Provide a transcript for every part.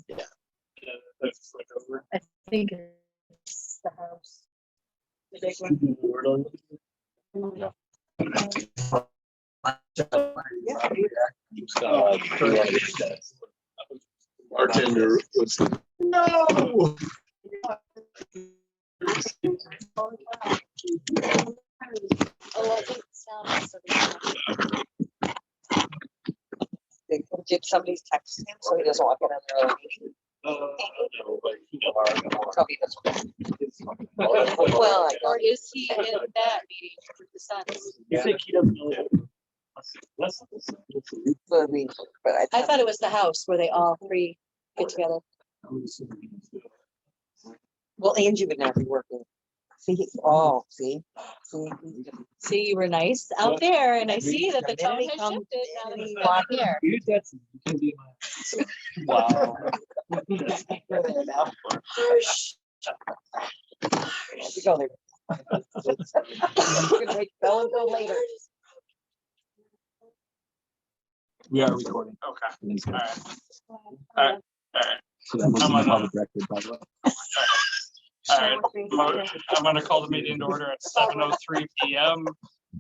Yeah. That's like over. I think it's the house. The big one. Bartender was no. Oh, I think Did somebody's text him so he doesn't walk in on their own meeting? No, but you know, Probably doesn't. Well, or is he in that meeting with the Suns? you think he doesn't know that? but I thought it was the house where they all three get together. well, Angie would not be working. See, oh, see. See, you were nice out there, and I see that the tone has shifted now that he's not here. Wow. You go there. You're gonna make Bella go later. We are recording. Okay. All right. All right. So that was I'm in the on public record, by the way. All right. I'm going to call the meeting to order at 7:03 p.m.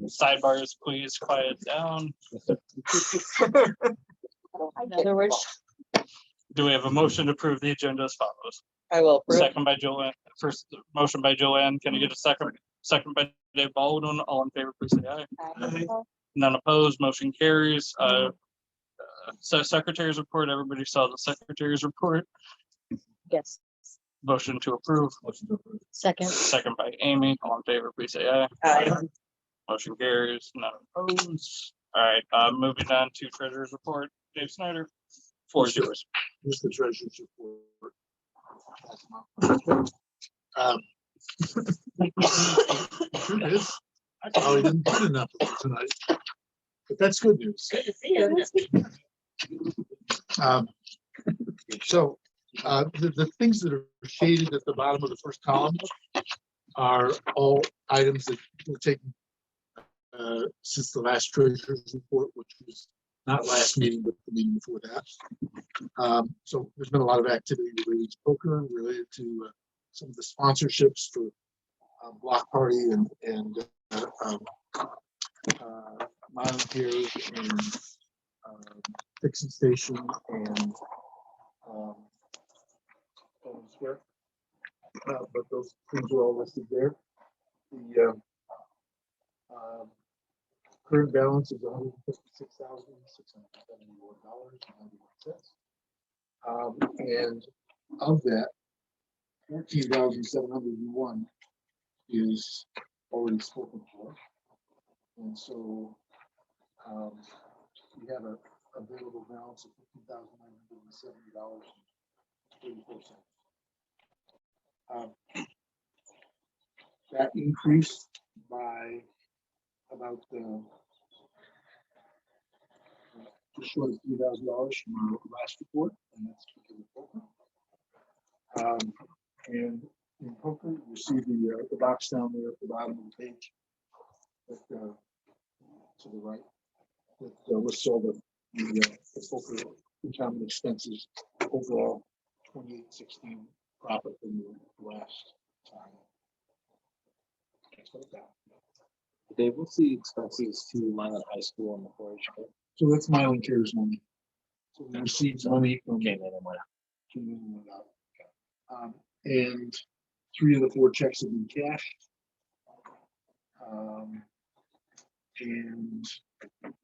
Sidebars, please quiet down. In other words, Do we have a motion to approve the agenda as follows? I will approve. Second by Joanne. First motion by Joanne. Can I get a second? Second by Dave Baldwin. All in favor, please say aye. None opposed. Motion carries. So secretary's report. Everybody saw the secretary's report. yes. Motion to approve. Second. Second by Amy. All in favor, please say aye. Aye. Motion carries. None opposed. All right. Moving on to treasurer's report. Dave Snyder. Floor is yours. Here's the treasurer's report. Sure it is. I probably didn't put enough of it tonight, but that's good news. Good to see you. So the things that are shaded at the bottom of the first column are all items that were taken since the last treasurer's report, which was not last meeting, but the meeting before that. So there's been a lot of activity related to poker, related to some of the sponsorships for Block Party and Milan and Dixon Station and Golden Square. But those things are all listed there. The current balance is $156,671.91. And of that, 14,701 is already spoken for. And so we have a available balance of $15,970.34. That increased by about just short of $3,000 from our last report, and that's because of poker. And in poker, you see the box down there at the bottom of the page, that, to the right, that lists all the poker income and expenses overall, 2816 profit from the last time. That's what that. Dave, what's the expenses to Milan High School and the 4-H club? So that's Milan Cares money. So we received money from. Okay, then I'm Came in and went out. And 3 of the 4 checks have been cashed. And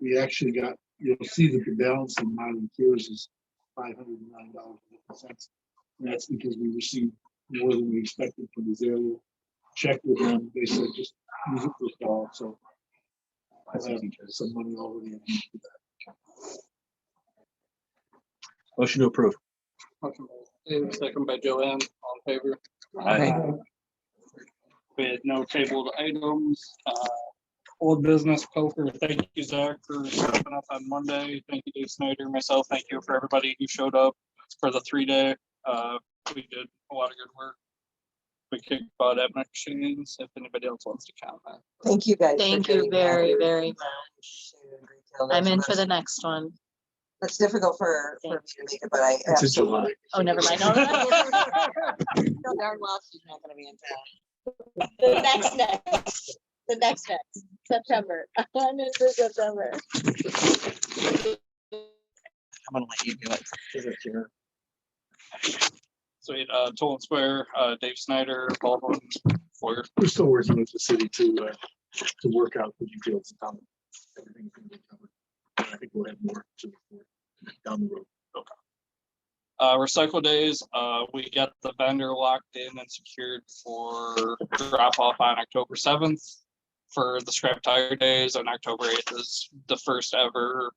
we actually got, you'll see that the balance in Milan Cares is $509.50. And that's because we received more than we expected from the Azalea. Checked with them, they said just use it for fall, so I have some money already in for that. Motion to approve. Motion by Dave, second by Joanne. All in favor? Aye. We had no tabled items. Old business poker. Thank you, Zach, for stepping up on Monday. Thank you, Dave Snyder. Myself, thank you for everybody who showed up for the 3-day. We did a lot of good work. We kicked butt at machines. If anybody else wants to comment. Thank you guys. Thank you very, very much. I'm in for the next one. It's difficult for me to make it, but I It's in absolutely. July. Oh, never mind. No, darn well she's not gonna be in town. The next, September. I'm into September. I'm gonna let you do it. This is your- So we had Toland Square, Dave Snyder, Baldwin, Foyer. We're still working with the city to work out the details of how everything's gonna be covered. And I think we'll have more to report down the road. Recycle days, we got the vendor locked in and secured for drop off on October 7th for the scrap tire days, and October 8th is the first ever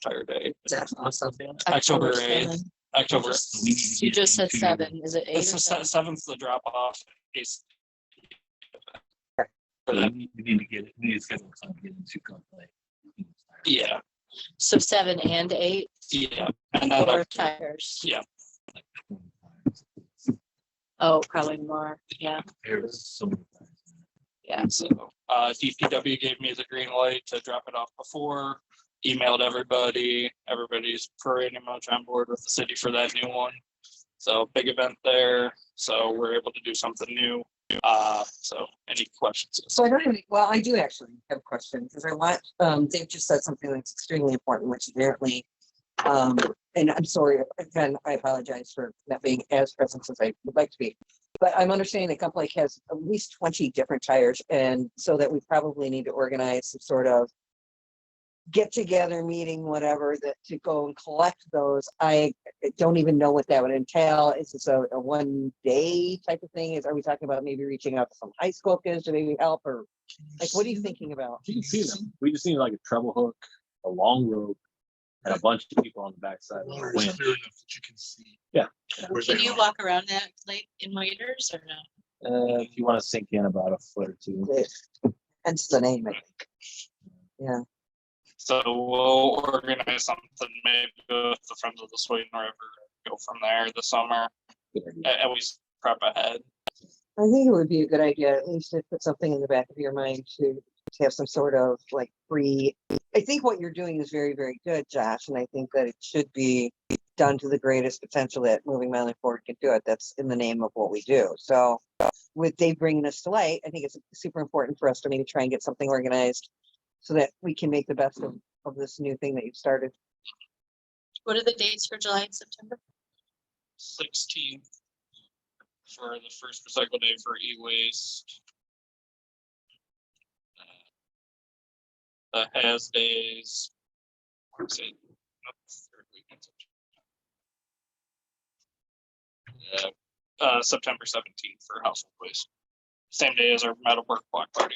tire day. That's awesome. October 7th. 8th. October. You just said 7. Is it 8 or It's the 7? 7th, the drop off. We need to get it, we need to schedule time to get into conflict. Yeah, So 7 and 8 yeah. And then, for tires. yeah, Oh, probably more. Yeah. There's so many times. Yeah. so DPW gave me the green light to drop it off before, emailed everybody. Everybody's pretty much on board with the city for that new one. So big event there. So we're able to do something new. So any questions? So I don't have any, well, I do actually have a question, because I want, Dave just said something that's extremely important, which apparently, and I'm sorry, again, I apologize for not being as present as I would like to be. But I'm understanding that Gump Lake has at least 20 different tires, and so that we probably need to organize some sort of get together meeting, whatever, that to go and collect those. I don't even know what that would entail. Is this a 1 day type of thing? Are we talking about maybe reaching out to some high school kids to maybe help, or like, what are you thinking about? You can see them. We just need like a treble hook, a long rope, and a bunch of people on the backside. Water Wind. is clear enough that you can see. Yeah. where Can they you are. walk around that lake in waders or no? If you want to sink in about a foot or two. Hence the name, I think. Yeah. So we'll organize something maybe with the Friends of the Swain River, go from there this summer, at least prep ahead. I think it would be a good idea, at least to put something in the back of your mind to have some sort of like free. I think what you're doing is very, very good, Josh, and I think that it should be done to the greatest potential that Moving Milan Forward can do it. That's in the name of what we do. So with Dave bringing us to light, I think it's super important for us to maybe try and get something organized so that we can make the best of this new thing that you've started. What are the dates for July and September? 16th for the first recycle day for e-waste. The has days. What's it? Not the third weekend of September. September 17th for household waste. Same day as our Meadowbrook block party.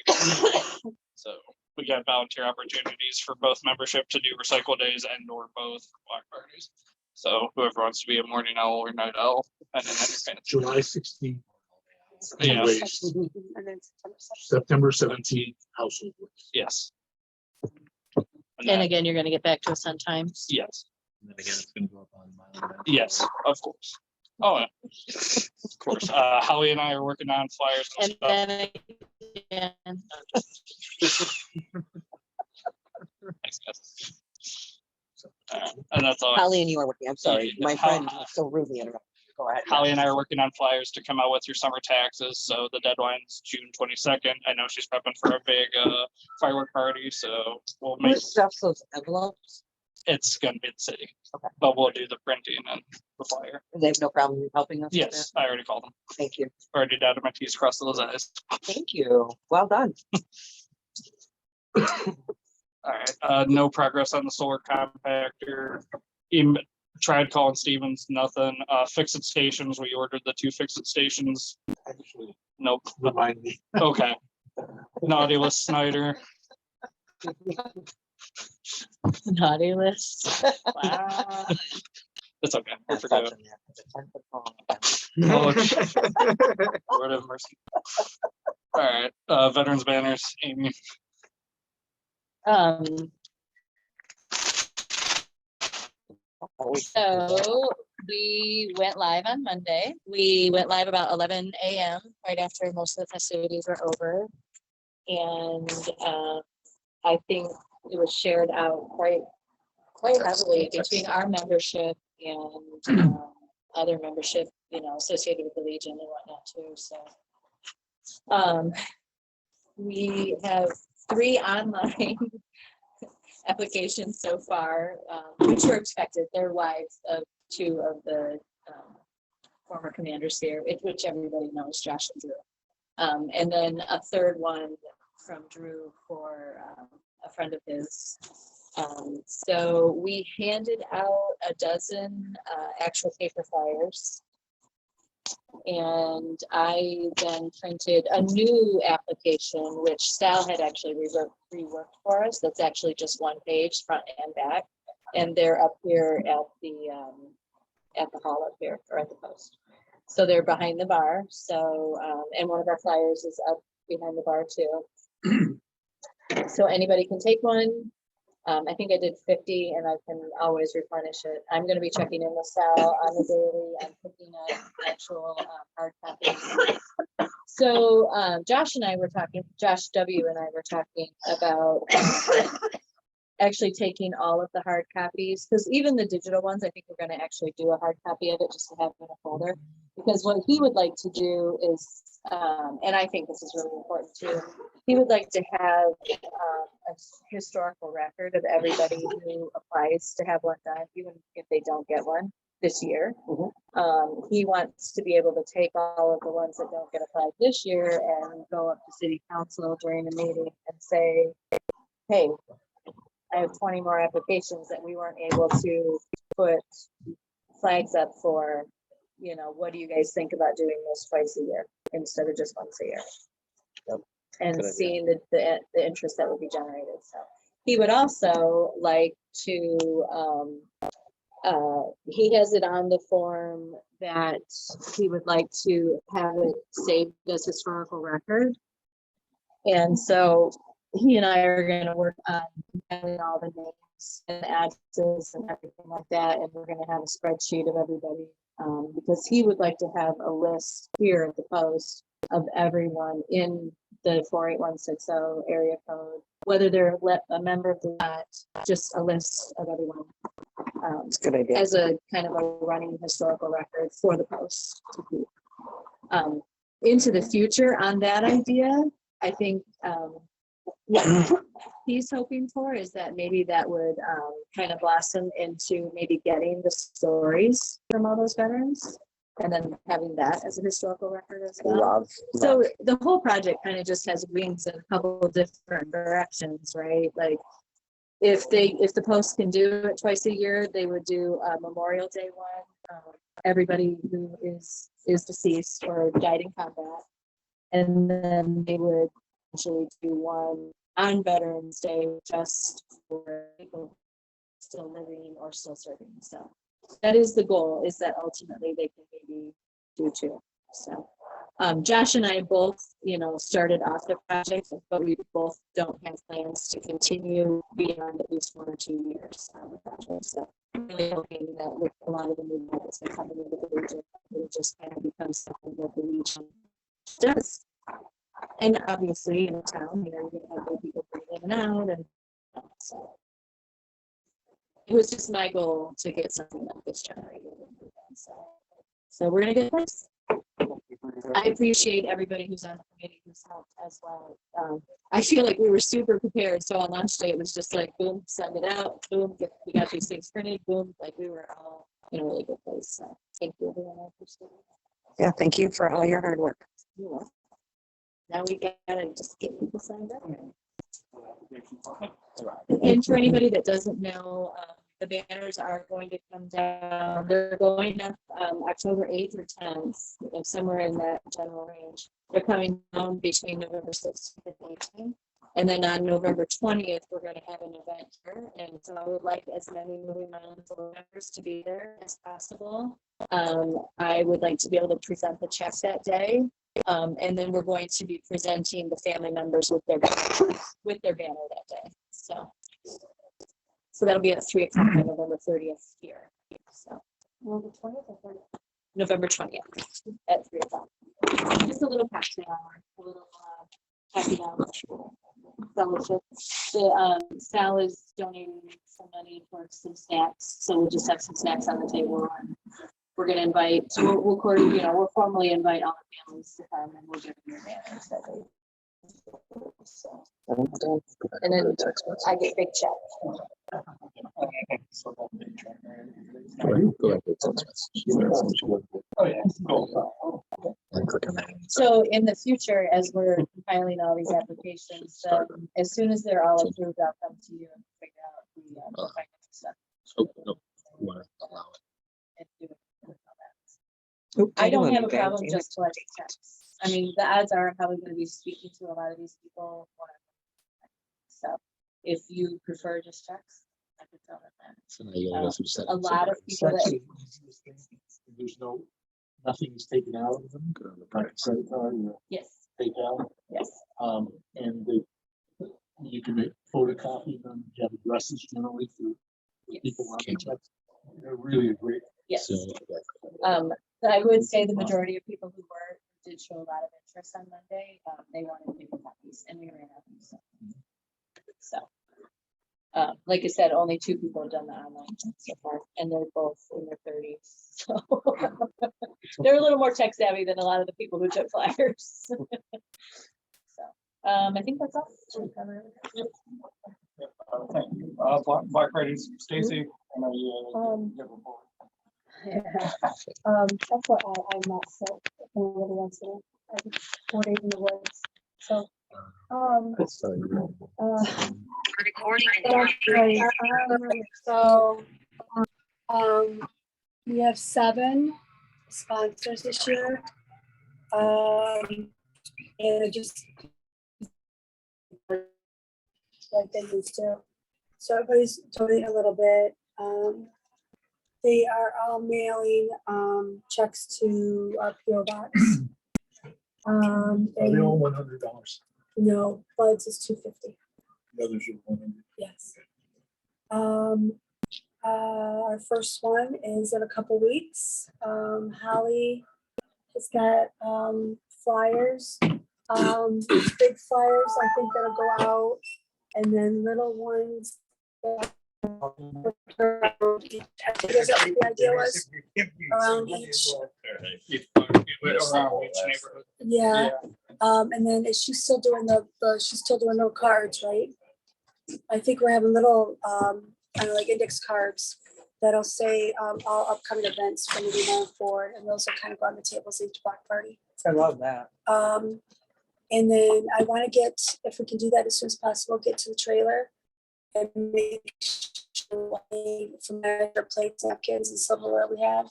So we got volunteer opportunities for both membership to do recycle days and or both block parties. So whoever wants to be a morning owl or night owl, depending on your fancy. July 16th. Yeah. Waste. September 17th, household waste. Yes. And then- again, you're gonna get back to us on times. Yes, And then again, it's gonna go up on my. yes, of course. Oh, yeah. Of course. Holly and I are working on flyers and And stuff. then again, Thanks, guys. And that's all. Holly and you are working, I'm sorry, Yeah, my friend was so rudely interrupted. Go ahead. Holly and I are working on flyers to come out with your summer taxes, so the deadline's June 22nd. I know she's prepping for a big firework party, so we'll Who make, stuffs those envelopes? it's gonna be the city. Okay. But we'll do the printing and the flyer. They have no problem helping us? with Yes, I already called them. that? Thank you. Already dotted my T's, crossed those I's. Thank you. Well done. All right, no progress on the solar compactor. Tried calling Stevens, nothing. Fix-It stations, we ordered the 2 Fix-It stations. Actually, Nope. remind me. Okay. Naughty list Snyder. naughty list. Wow. It's okay. We're Not forgiven. touching that. It's a 10-foot pole. Lord have mercy. All right, veterans banners, Amy. So we went live on Monday. We went live about 11 a.m. right after most of the festivities were over. And I think it was shared out quite quite heavily between our membership and other membership, associated with the Legion and whatnot too. So we have 3 online applications so far, which were expected. They're wives of 2 of the former commanders here, which everybody knows, Josh and Drew. And then a 3rd one from Drew for a friend of his. So we handed out a dozen actual paper flyers. And I then printed a new application, which Sal had actually reworked for us. That's actually just 1 page, front and back. And they're up here at the hall up here, or at the post. So they're behind the bar. So, and one of our flyers is up behind the bar too. So anybody can take one. I think I did 50 and I can always replenish it. I'm going to be checking in with Sal on the daily. I'm picking up actual hard copies. So Josh W. and I were talking about actually taking all of the hard copies, because even the digital ones, I think we're going to actually do a hard copy of it just to have in a folder. Because what he would like to do is, and I think this is really important too, he would like to have a historical record of everybody who applies to have one done, even if they don't get one this year. He wants to be able to take all of the ones that don't get applied this year and go up to city council during a meeting and say, hey, I have 20 more applications that we weren't able to put flags up for. What do you guys think about doing this twice a year instead of just once a year? Yep. And Good idea. seeing the interest that will be generated. So he would also like to, he has it on the form that he would like to have it saved as historical record. And so he and I are going to work on having all the names and addresses and everything like that. And we're going to have a spreadsheet of everybody, because he would like to have a list here at the post of everyone in the 48160 area code, whether they're a member of the not, just a list of everyone. It's a good idea. As a kind of a running historical record for the post to keep. Into the future on that idea, I think what he's hoping for is that maybe that would kind of blossom into maybe getting the stories from all those veterans and then having that as a historical record as well. So the whole project kind of just has wings in a couple of different directions, right? Like if the Post can do it twice a year, they would do a Memorial Day one. Everybody who is deceased or died in combat, and then they would actually do one on Veterans Day just for people still living or still serving. So that is the goal, is that ultimately they can maybe do 2. So Josh and I both, started off the project, but we both don't have plans to continue beyond at least 1 or 2 years on the project. So I'm really hoping that with a lot of the new members that come into the region, it just kind of becomes something that the region does. And obviously in a town, you're going to have people bring in and out, and so it was just my goal to get something like this generated. So we're gonna get this. I appreciate everybody who's on the committee who's helped as well. I feel like we were super prepared. So on launch day, it was just like, boom, send it out, boom, we got these things printed, boom, like we were all in a really good place. So thank you, everyone. I appreciate it. Yeah, thank you for all your hard work. You're welcome. Now we gotta just get people signed up. And for anybody that doesn't know, the banners are going to come down. They're going up October 8th or 10th, somewhere in that general range. They're coming down between November 6th and 18th. And then on November 20th, we're going to have an event here. And so I would like as many Moving Milan members to be there as possible. I would like to be able to present the check that day. And then we're going to be presenting the family members with their banner that day. So that'll be at 3 o'clock on November 30th here. So November 20th or 30th? November 20th at 3 o'clock. Just a little cocktail hour, a little happy hour. fellowship. Sal is donating some money for some snacks, so we'll just have some snacks on the table, and we're gonna invite, so we'll we'll formally invite all the families to come, and we'll give them their banners that day. So, and then I get big check. Oh, yeah. Cool. So in the future, as we're compiling all these applications, as soon as they're all approved, I'll come to you and figure out the financial stuff and do it with all that. Oop, I don't wanna have a be back, problem damn just it. collecting checks. I mean, the odds are I'm probably gonna be speaking to a lot of these people. So if you prefer just checks, I could tell them that. A lot of It's people that, actually the easiest thing. There's nothing is taken out of them. Like a credit card or yes, PayPal. yes, And you can make photocopy of them. You have addresses generally for yes, people on the checks. They're really a great. yes. But I would say the majority of people who did show a lot of interest on Monday. They wanted paper copies, and we ran out of them. So, like I said, only 2 people have done the online so far, and they're both in their 30s. So they're a little more tech savvy than a lot of the people who took flyers. So, I think that's all. Should we cover it? Thank you. Black Friday, Stacy. I know you, Yeah. That's what I'm not sick. I really want to. I'm 4 days in the woods. So, so, we have 7 sponsors this year. And it just like they used to. So everybody's donating a little bit. They are all mailing checks to our PO box. Are they And all $100? no, Buds is $250. The others are 100. Yes. Our first one is in a couple weeks. Holly has got flyers, big flyers. I think that'll go out, and then little ones. I guess that's what the idea was around each. around each neighborhood. Yeah. And then is she still doing she's still doing little cards, right? I think we're having little kind of like index cards that'll say all upcoming events from the going forward, and those will kind of go on the tables each block party. I love that. And then I want to get, if we can do that as soon as possible, get to the trailer and make sure from there plates, napkins, and silverware we have.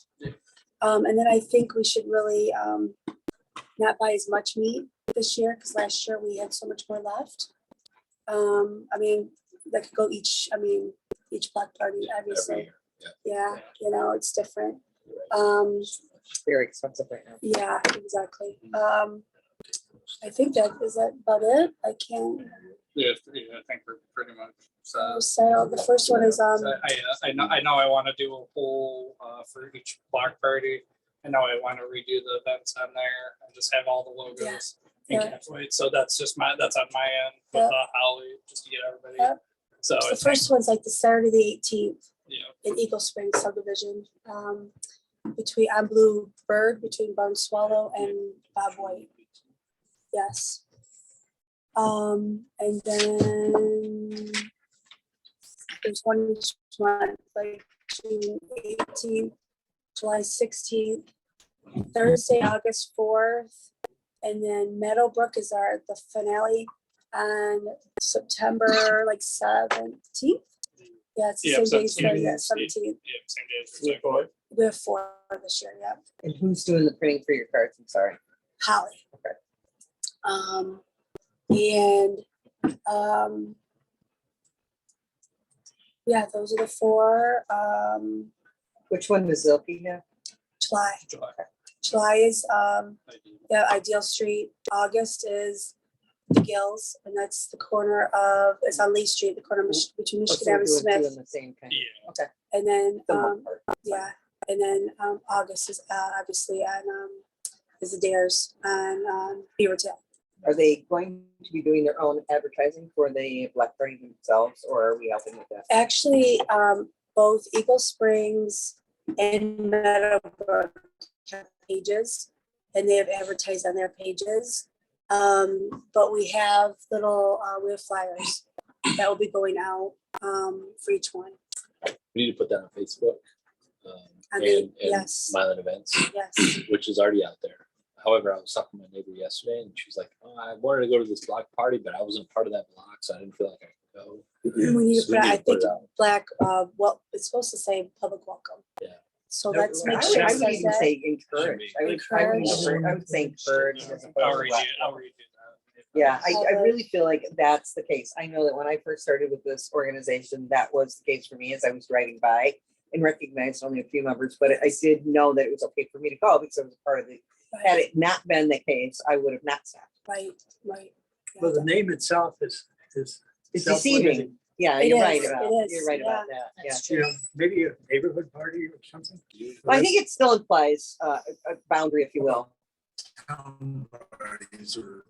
And then I think we should really not buy as much meat this year, because last year we had so much more left. I mean, that could go each block party, obviously. Yeah, it's different. Very expensive right now. Yeah, exactly. I think that about it. I can't. Yeah, I think we're pretty much. So the first one is So I know I want to do a poll for each block party. I know I want to redo the events on there and just have all the logos encapsulated. So that's on my end with Holly, just to get everybody. Yep. So the first one's like the Saturday the 18th yeah. in Eagle Springs subdivision. Between on Blue Bird, between Barn Swallow and Bob White. Yes. And then there's one each month, like June 18th, July 16th, Thursday, August 4th, and then Meadowbrook is the finale on September like 17th. Yeah, it's the same day as the 17th. Yeah, same day as We have 4 this year, yeah. And who's doing the printing for your cards? I'm sorry. Holly. Okay. Yeah, those are the 4. Which one does Zilke have? July is Ideal Street. August is the Gills, and that's the corner of, it's on Lee Street, the corner between Michigan Avenue and Smith. The same kind. Yeah. Okay. And then The one part. and then August is obviously on is the Dares on Beavertail. Are they going to be doing their own advertising for the Black Party themselves, or are we helping with that? Actually, both Eagle Springs and Meadowbrook have pages, and they have advertised on their pages. But we have we have flyers that will be going out for each one. We need to put that on Facebook. I mean, And yes. Milan events, Yes, which is already out there. However, I was talking to my neighbor yesterday and she was like, oh, I wanted to go to this block party, but I wasn't part of that block, so I didn't feel like I could go. we need to So we put, need I to put think, it out. black, it's supposed to say public welcome. Yeah. So No, let's make I sure would, it I would says even that. say encourage. I would say encourage. as opposed to I'll redo black. I'll redo that. Yeah, I really feel like that's the case. I know that when I first started with this organization, that was the case for me as I was driving by and recognized only a few members, but I did know that it was okay for me to go because I was a part of the, had it not been the case, I would have not stopped. Right, right. Well, the name itself is It's self-limiting. deceiving. Yeah, It you're right is, about, it is, you're right about that. Yeah. That's You true. know, maybe a neighborhood party or something. Well, I think it still implies a boundary, if you will. Town parties or-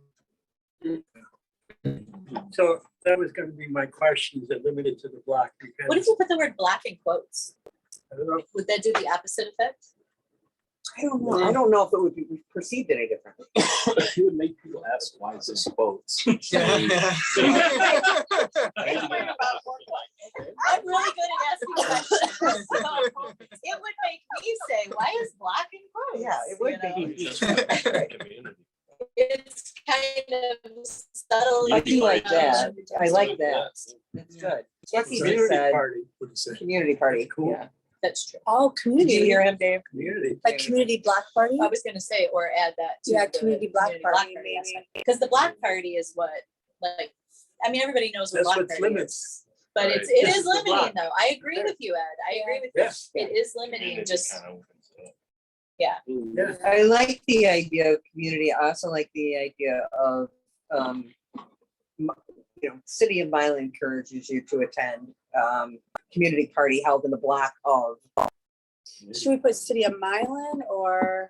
So that was gonna be my question, is it limited to the block? Because What if you put the word black in quotes? I don't know, Would that do the opposite effect? I don't know. I don't know if it would be perceived any different. You would make people ask, why is this quotes? I'm really good at asking questions. So it would make me say, why is black in quotes? Yeah, it would You be. know? It's kind of subtle. I do like that. I like that. Yeah. That's good. Jesse just community said party, what do you say? community party. Cool. Yeah. That's true. Oh, Did you community, hear him, Dave? Community. like community block party? I was gonna say, or add that to. Yeah, the community block party, maybe. aspect. Because the block party is what, like, I mean, everybody knows what That's block what's party limited. is. But Right. it This is is the limiting block. though. I agree with you, Ed. I agree with you. Yes. It is limiting, just, Yeah. I like the idea of community. I also like the idea of, City of Milan encourages you to attend community party held in the block of. Should we put City of Milan or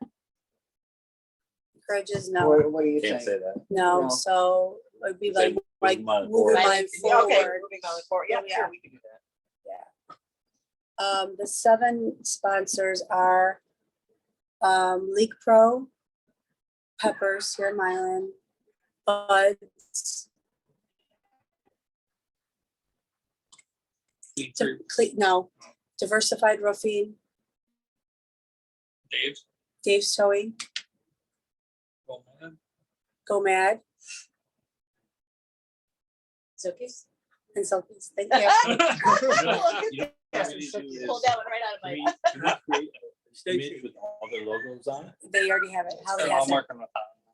encourages? No, What do you Can't think? say that. no, No. so it'd be Say like moving on moving forward. mine Yeah, okay, forward. moving on forward. Yeah, Yeah. sure, we can do that. The 7 sponsors are Leak Pro, Peppers here in Milan, Buds, Diversified Roofing, Dave. Dave's Towing, Well, man. Go Mad, it's okay. and Silkies. Thank you. You know what we need to do is Pull that one right out of my. can we create an image with all their logos on it? They already have it. Holly And I'll has it. mark them up.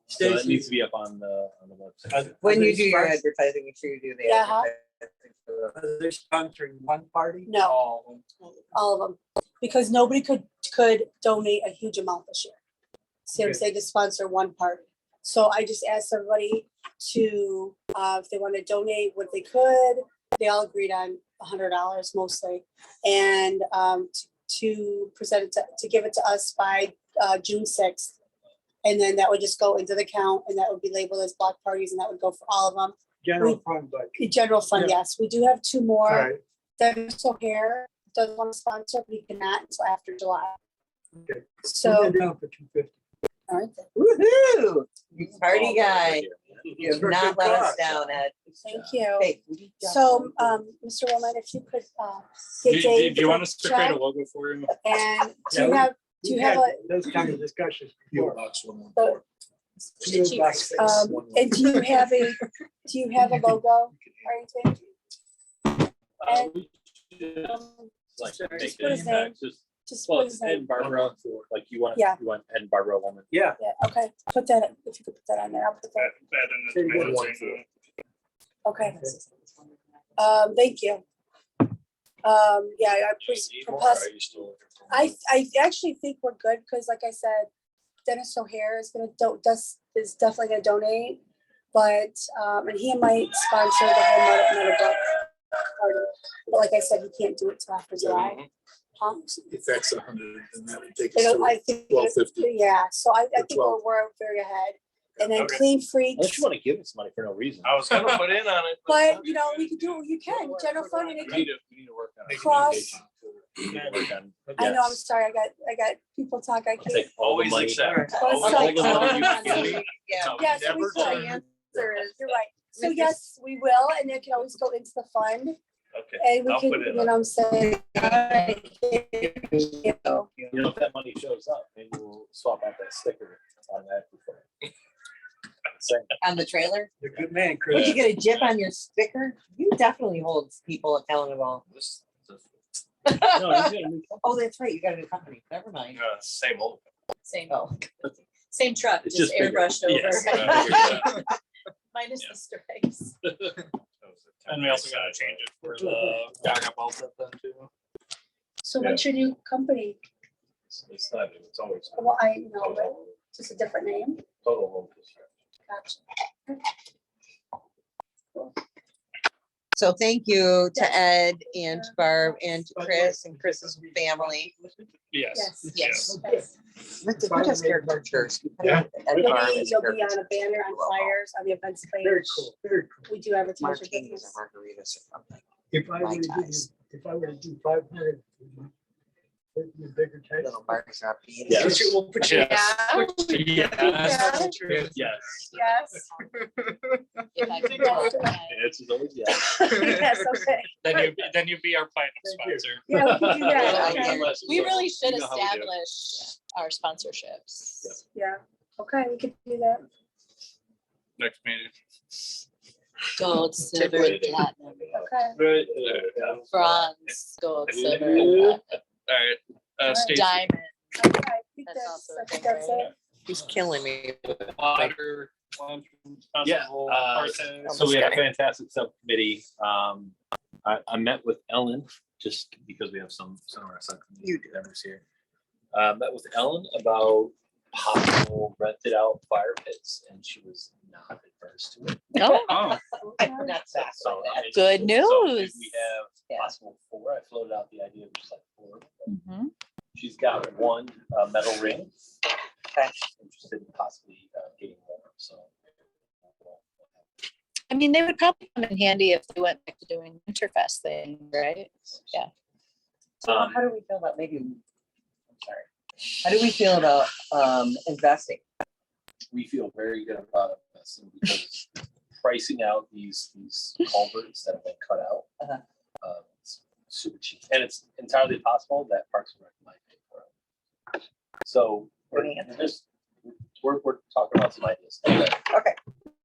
So that Stacy. needs to be up on the website. When Are you they do your spons- advertising, make sure you do the Yeah. advertising for the- Are they sponsoring one party? No, all of them, because nobody could donate a huge amount this year. See what I'm Okay. saying, to sponsor one party. So I just asked everybody to, if they want to donate what they could. They all agreed on $100 mostly, and to present it to give it to us by June 6th. And then that would just go into the account, and that would be labeled as block parties, and that would go for all of them. General fund, but. The general fund, Yeah. yes, we do have 2 more. All right, Dennis O'Hare doesn't want to sponsor, but he cannot until after July. okay. So, Put that down for 250. all right, then. Woohoo! You party guy. You It's have for not good let us cause. down, Ed. Thank you. Hey. So, Mr. Roman, if you could Do get Dave you want us to create check, a logo for him? and Yeah, do you We've have had a, those kind of discussions before. the- PO Box and do you have a logo or anything? And, Like Just make put it his name. impact, just well, put it's his Ed name. and Barbara, like you want Yeah. Ed and Barbara woman. Yeah, Yeah, okay, put that, if you could put that on there, I'll put that, That in the magazine. okay. Thank you. Yeah, I propose, I actually think we're good, because like I said, Dennis O'Hare is is definitely gonna donate. But, and he might sponsor the whole Meadowbrook party. But like I said, he can't do it till after July. If that's 100, then that would take us It'll- I to think, 1250. yeah, so I Or think 12. we're very ahead. And then Okay. Clean Unless Freaks. you want to give us money for no reason. I was gonna put in on it. But you know, we could do, you can, general fund and it We can, need to work on it. Cross. We need to work on- I know, I'm yes. sorry, I got people talk, I I'll can't. take all the Always money. accept. But Always like- the money you can give me. Yeah. Yes, we Never could. turn. There is. You're right. So Mr. yes, we will, and it can always go into the fund, Okay. and we I'll can, put it you know what I'm saying? You know, if that money shows up, maybe we'll swap out that sticker on that before. Saying, On the trailer? You're a good man, Would Chris. you get a jip on your sticker? You definitely hold people accountable. no, he's got a new company. Oh, that's right. You got a new company. Never mind. Same old. Same, Oh, same truck, It's just just bigger. airbrushed Yes. over. Minus the stripes. And we also gotta change it for the Gaga Baltic then too. So what's your new company? It's not, it's always. Well, I know, but just a different name. Total home construction. Gotcha. so thank you to Ed and Barb and to Chris and Chris's family. Yes. Yes. Yes. Let's just care about yours. Yeah. Ed You'll Barb be, is you'll care be on a about banner on flyers on the events page. Very cool, very cool. We do advertise your martinis business. or margaritas or something. If I were to My do, ties. if I were to do 500, would you put bigger tank? Little bars are being. Yes. We'll put you. Yes. Yes. Yeah. Yes. Yes. If I could draw Yes. that. It's always, yeah. Yes, okay. Then you'd be our platinum Thank you. sponsor. Yeah, we can do that. Yeah. Okay. We really should You know how we do. establish our sponsorships. Yeah, okay, we could do that. Next meeting. Gold, silver, it. platinum, Okay. bronze, gold, silver, Yeah. and platinum. All right. Stacy. Diamond. Okay, I think That's that's, also a I think thing, that's right? it. He's killing me. Water, lunch, Yeah, festival, parties. So we have a fantastic subcommittee. I met with Ellen just because we have some of our subcommittee members here. Met with Ellen about possible rented out fire pits, and she was not adverse to it. Oh, Oh, I'm not sad So, by that. Good so maybe news. we have Yeah. possible 4. I floated out the idea of just like 4. mhm. She's got one metal ring. Okay. She's interested in possibly getting more. So I mean, they would probably come in handy if they went back to doing Winterfest thing, right? Yeah. So how do we feel about maybe, I'm sorry. How do we feel about investing? we feel very good about investing because pricing out these culverts that have been cut out. Uh-huh. It's super cheap, and it's entirely possible that Parks and Rec might pay for it. So we're we're talking about some ideas. Anyway, Okay.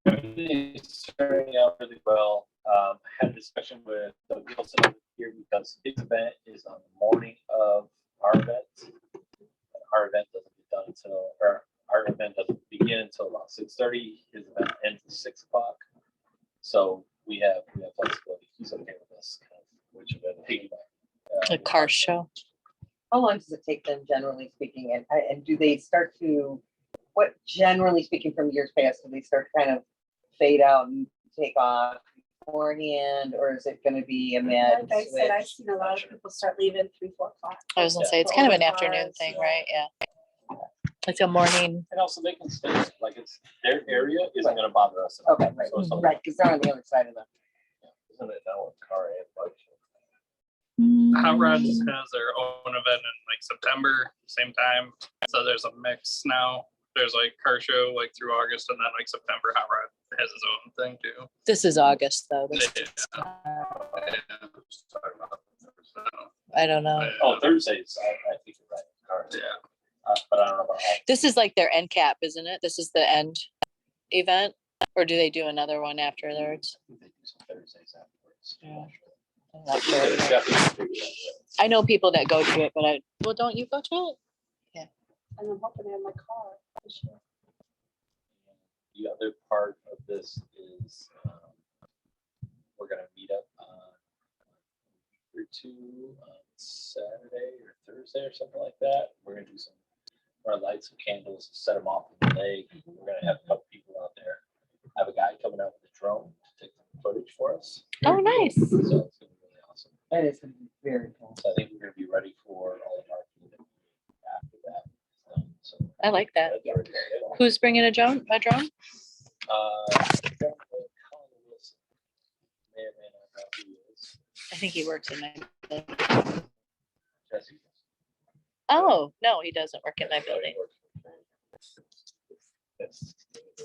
everything's turning out really well. I had a discussion with Doug Gilson over here because his event is on the morning of our event. And our event doesn't get done until, or our event doesn't begin until about 6:30. His event ends at 6 o'clock. So we have flexibility. He's okay with us, kind of, which event piggyback. A car show. How long does it take them, generally speaking, and do they start to, what generally speaking from years past, do they start to kind of fade out and take off beforehand, or is it gonna be a mad Like I said, I've switch? seen a lot of people start leaving 3, 4 o'clock. I was gonna say, it's For kind of an overcars, afternoon thing, yeah. right? Yeah. Like a morning. And also they can stay, like it's, their area isn't gonna bother us. at all. Okay, right, So it's something- right, because they're on the other side of the. Isn't it now a car and bike? Hot Rods has their own event in like September, same time. So there's a mix now. There's like car show like through August, and then like September, Hot Rod has his own thing too. This is August though. This- Yeah. Just talking about it, so, I don't know. Oh, Thursdays, I think you're right, cars. Yeah. But I don't know about. This is like their end cap, isn't it? This is the end event, or do they do another one afterwards? I think they do some Thursdays afterwards. Yeah. I'm But not sure. it's definitely figured out. I know people that go to it, but don't you go to it? And I'm hoping to have my car this year. The other part of this is, we're gonna meet up on or 2 on Saturday or Thursday or something like that. We're gonna do some, our lights and candles, set them off in the lake. We're gonna have a couple people out there. I have a guy coming out with a drone to take some footage for us. Oh, nice. So it's gonna be really awesome. That is very cool. So I think we're gonna be ready for all of our community after that. So I like that. That's where it's at. Who's bringing a drone? May or may not know who he is. I think he works in my. Jesse. Oh, no, he doesn't work in my building. Yes.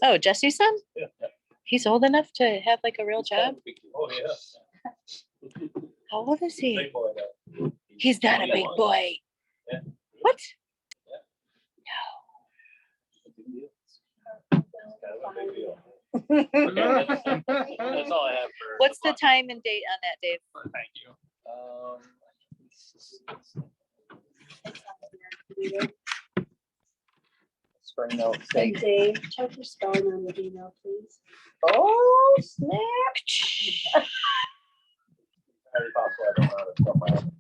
Oh, Jesse's son? Yeah. He's old enough to have like a real job? Oh, yeah. How old is he? Big boy, though. He's not a big 21. boy. Yeah. What? That's all I have for. What's the time and date on that, Dave? Thank you. Spring note. And Dave, check your spelling on the email, please. Oh, snap. Harry Potter, I don't know how to spell my own.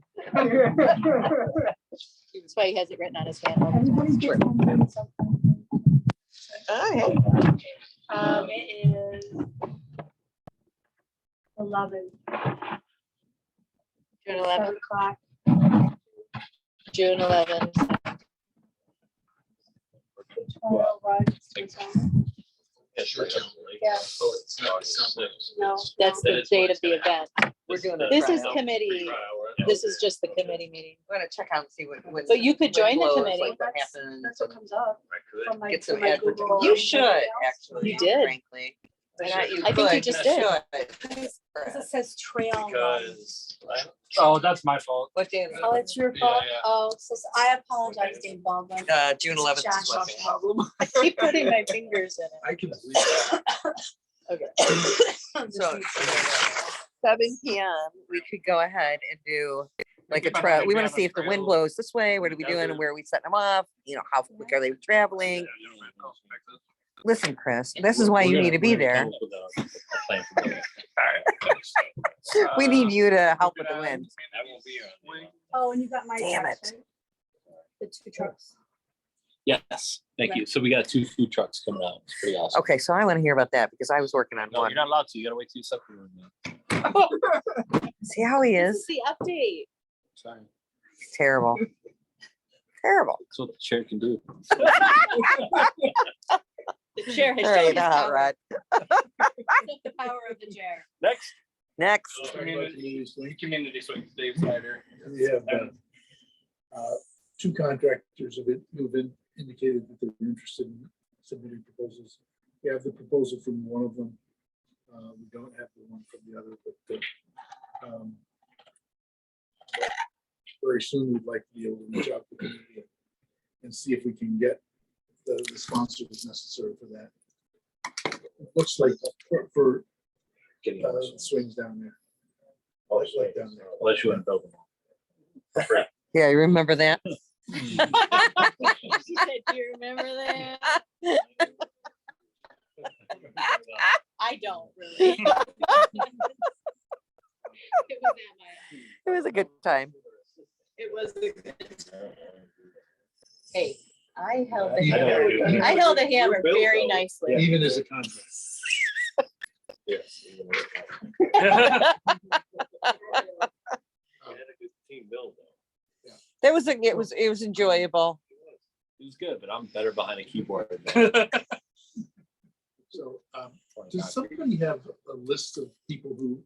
That's why he has it written on his hand. all the time. Everybody get one something. Oh, hey. It is 11. June 11th. O'clock. June 11th. Tomorrow, Rod. Yeah. No. That's the date of the event. We're doing a This is tryout. committee. This is just the committee meeting. We're gonna check out and see what. But you could join the blows, committee. like what That's happens. that's what comes up from my. Get some from my advertising. Google You and should, everything else. actually. You did. Frankly. I thought you I think you could, just you did. should. Because it says trail run. Because Oh, that's my fault. What day is it? Oh, it's your Yeah, fault. yeah. Oh, so I apologize, Dave Baldwin. June 11th is Josh's what. problem. I keep putting my fingers in it. I can believe that. Okay. So 7 PM, we could go ahead and do like a trial. We want to see if the wind blows this way. What are we doing and where are we setting them off? You know, how quick are they traveling? Listen, Chris, this is why you need to be there. We need you to help with the wind. Oh, and you got my. Damn text, it. right? The 2 trucks. Yes, thank you. So we got 2 food trucks coming out. It's pretty awesome. Okay, so I want to hear about that because I was working on No, one. you're not allowed to. You gotta wait till you separate room now. See how he This is? is the update. Sorry. He's terrible. Terrible. That's what the chair can do. The chair has All shown right, its hot power. rod. The power of the chair. Next. Next. Community swing, Dave Snyder. We have 2 contractors who've indicated that they're interested in submitting proposals. We have the proposal from one of them. We don't have the one from the other, but very soon we'd like to be able to reach out to the community and see if we can get the sponsor that's necessary for that. It looks like for swings down there. Looks like down there. Unless you want to build them. Yeah, you remember that? She said, do you remember that? I don't really. It was at my- It was a good time. It was a good time. Hey, I held the Yeah. hammer. I held the hammer very nicely. Even as a contract. Yes. Team build though. It was enjoyable. It was good, but I'm better behind a keyboard. So, does somebody have a list of people who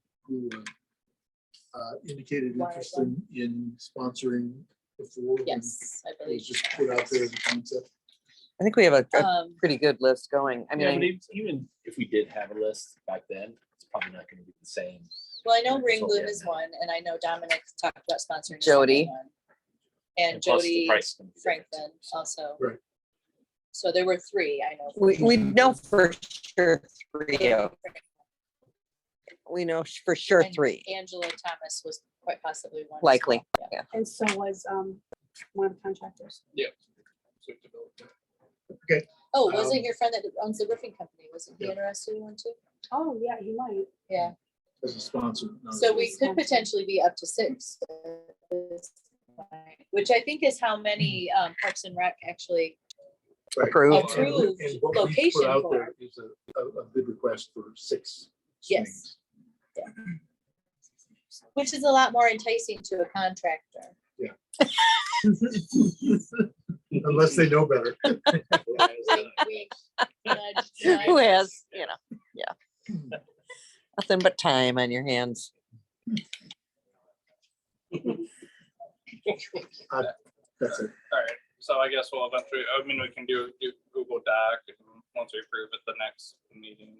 indicated interest in sponsoring before? when Yes, I It believe. was just put out there as a concept. I think we have a Um, pretty good list going. I Yeah, but mean, even if we did have a list back then, it's probably not gonna be the same. well, I know That's what we Ringgoon have is now. one, and I know Dominic talked about sponsoring. a Jody. second one. And plus the Jody price is gonna be different. Franklin also. Right. So there were 3, I know. we know for sure 3 of. We know for sure And 3. Angela Thomas was quite possibly one. as Likely, well. Yeah. And so was one of the contractors. Oh, was Um, it your friend that owns the roofing company? Wasn't he interested in one too? Oh, yeah, you might. Yeah, As a sponsor. so we could potentially be up to 6. at this point, Which I think is how many Parks and Rec actually, Approved. Approved And what we put location out for. there is a bid request for 6 Yes. swings. which is a lot more enticing to a contractor. Unless they know better. Who has, nothing but time on your hands. That's it. All right, so I guess we'll eventually, I mean, we can do Google Doc, and once we approve it, the next meeting,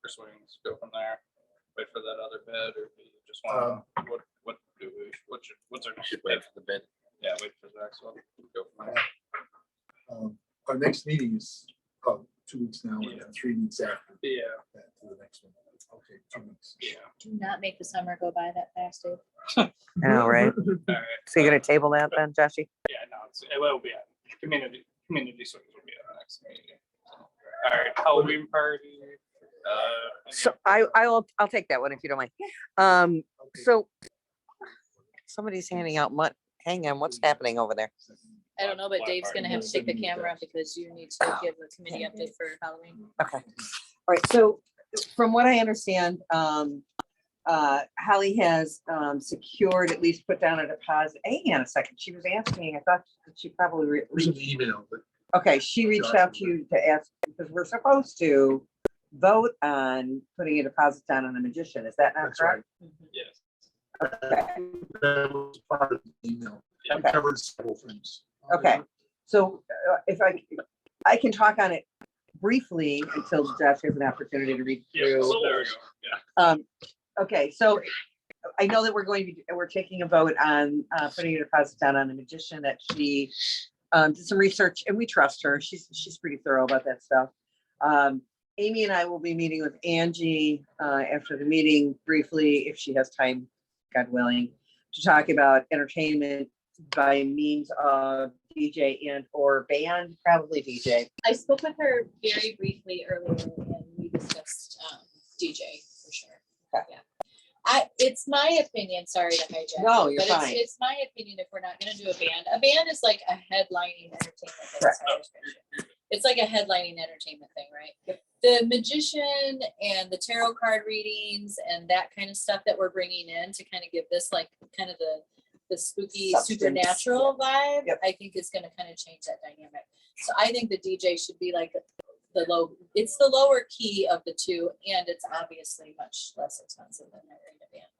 for swings, go from there. Wait for that other bid, or do you just want, what do we, what's our next Should bid? wait for the bid. Yeah, wait for the next one, go from there. Our next meeting is 2 weeks now, and Yeah. 3 weeks after Yeah, that to the next one. Okay, 2 weeks. yeah, Do not make the summer go by that fast, Dave. I know, right? all right. So you're gonna table that then, Joshy? Yeah, no, it will be, community swings will be at the next meeting. All right, Halloween party. So I'll take that one if you don't mind. So somebody's handing out hang on, what's happening over there? I don't know, but Dave's gonna have to take the camera because you need to give the committee update for Halloween. Okay. All right, so from what I understand, Holly has secured, at least put down a deposit. Hang on a second, she was asking, I thought that she probably, There's an email, but okay, she reached out to you to ask, because we're supposed to vote on putting a deposit down on the magician, is that not That's right. correct? Yes. that was part of the email. It Okay. covers several things. Okay, so if I can talk on it briefly until Josh has an opportunity to read Yeah, through. so there we go, yeah. Okay, so I know that we're taking a vote on putting a deposit down on the magician, that she did some research, and we trust her. She's pretty thorough about that stuff. Amy and I will be meeting with Angie after the meeting briefly, if she has time, God willing, to talk about entertainment by means of DJ and or band, probably DJ. I spoke with her very briefly earlier and we discussed DJ for sure. Okay. Yeah. It's my opinion, sorry to hijack. No, you, you're but fine. It's my opinion if we're not gonna do a band is like a headlining entertainment thing. Correct. Sorry. It's like a headlining entertainment thing, right? The magician and the tarot card readings and that kind of stuff that we're bringing in to kind of give this like kind of the spooky Substance. supernatural vibe, Yep. I think is gonna kind of change that dynamic. So I think the DJ should be like it's the lower key of the two, and it's obviously much less expensive than hiring a band.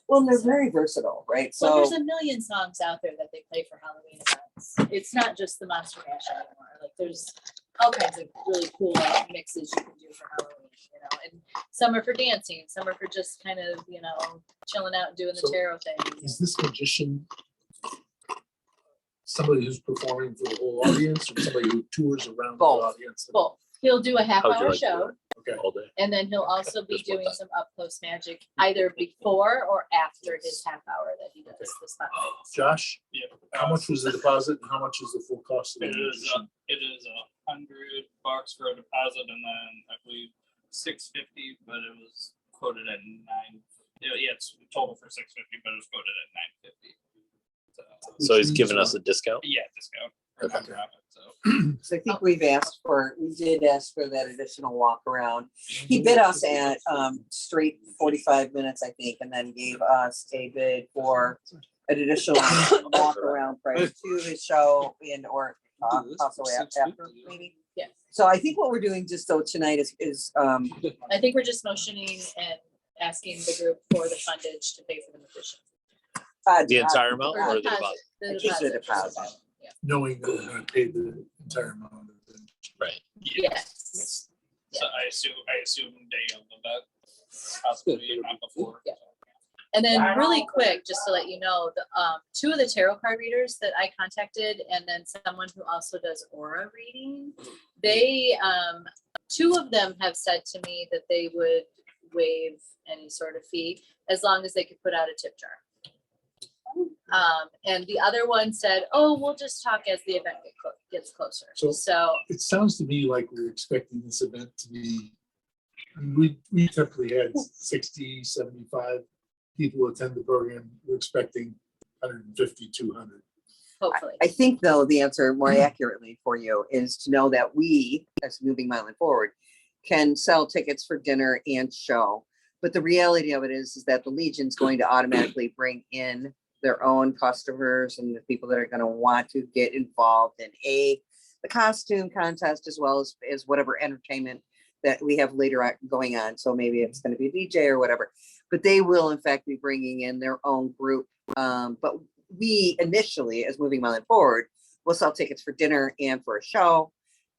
Well, they're very versatile, right? So So there's a million songs out there that they play for Halloween events. It's not just the Monster Mash anymore. Like there's all kinds of really cool mixes you can do for Halloween, and some are for dancing, some are for just kind of, chilling out and doing the So, tarot thing. Is this magician somebody who's performing for the whole audience, or somebody who tours around the Both. audience? Well, he'll do a half How would you hour like to do show. it? Okay. All day. And then he'll also be Just one doing time. some up close magic either before or after his half hour that he does the spotlights. Josh, Yeah. how much was the deposit and how much is the full cost of the It is, magician? it is $100 for a deposit, and then I believe $650, but it was quoted at $9. Yeah, it's total for $650, but it was quoted at $950. So he's giving us a discount? Yeah, discount. Okay. I think we did ask for that additional walk around. He bid us at straight 45 minutes, I think, and then gave us a bid for an additional walk around price to his show and or possibly after maybe. Yes. So I think what we're doing just though tonight is I think we're just motioning and asking the group for the fundage to pay for the magician. The entire amount Or or the deposit, deposit? Just the deposit. Yeah. Knowing that we're gonna pay the entire amount of it. Right. Yes. So I assume day of the event, possibly not before. Yeah. And then really quick, just to let you know, the two of the tarot card readers that I contacted, and then someone who also does aura reading, they two of them have said to me that they would waive any sort of fee as long as they could put out a tip jar. And the other one said, "Oh, we'll just talk as the event gets closer." So It sounds to me like we're expecting this event to be, we typically had 60, 75 people attend the program. We're expecting 150, 200. hopefully, I think though the answer more accurately for you is to know that we, as Moving Milan Forward, can sell tickets for dinner and show. But the reality of it is that the Legion's going to automatically bring in their own customers and the people that are gonna want to get involved in the costume contest as well as whatever entertainment that we have later on going on. So maybe it's gonna be a DJ or whatever, but they will in fact be bringing in their own group. But we initially, as Moving Milan forward, will sell tickets for dinner and for a show.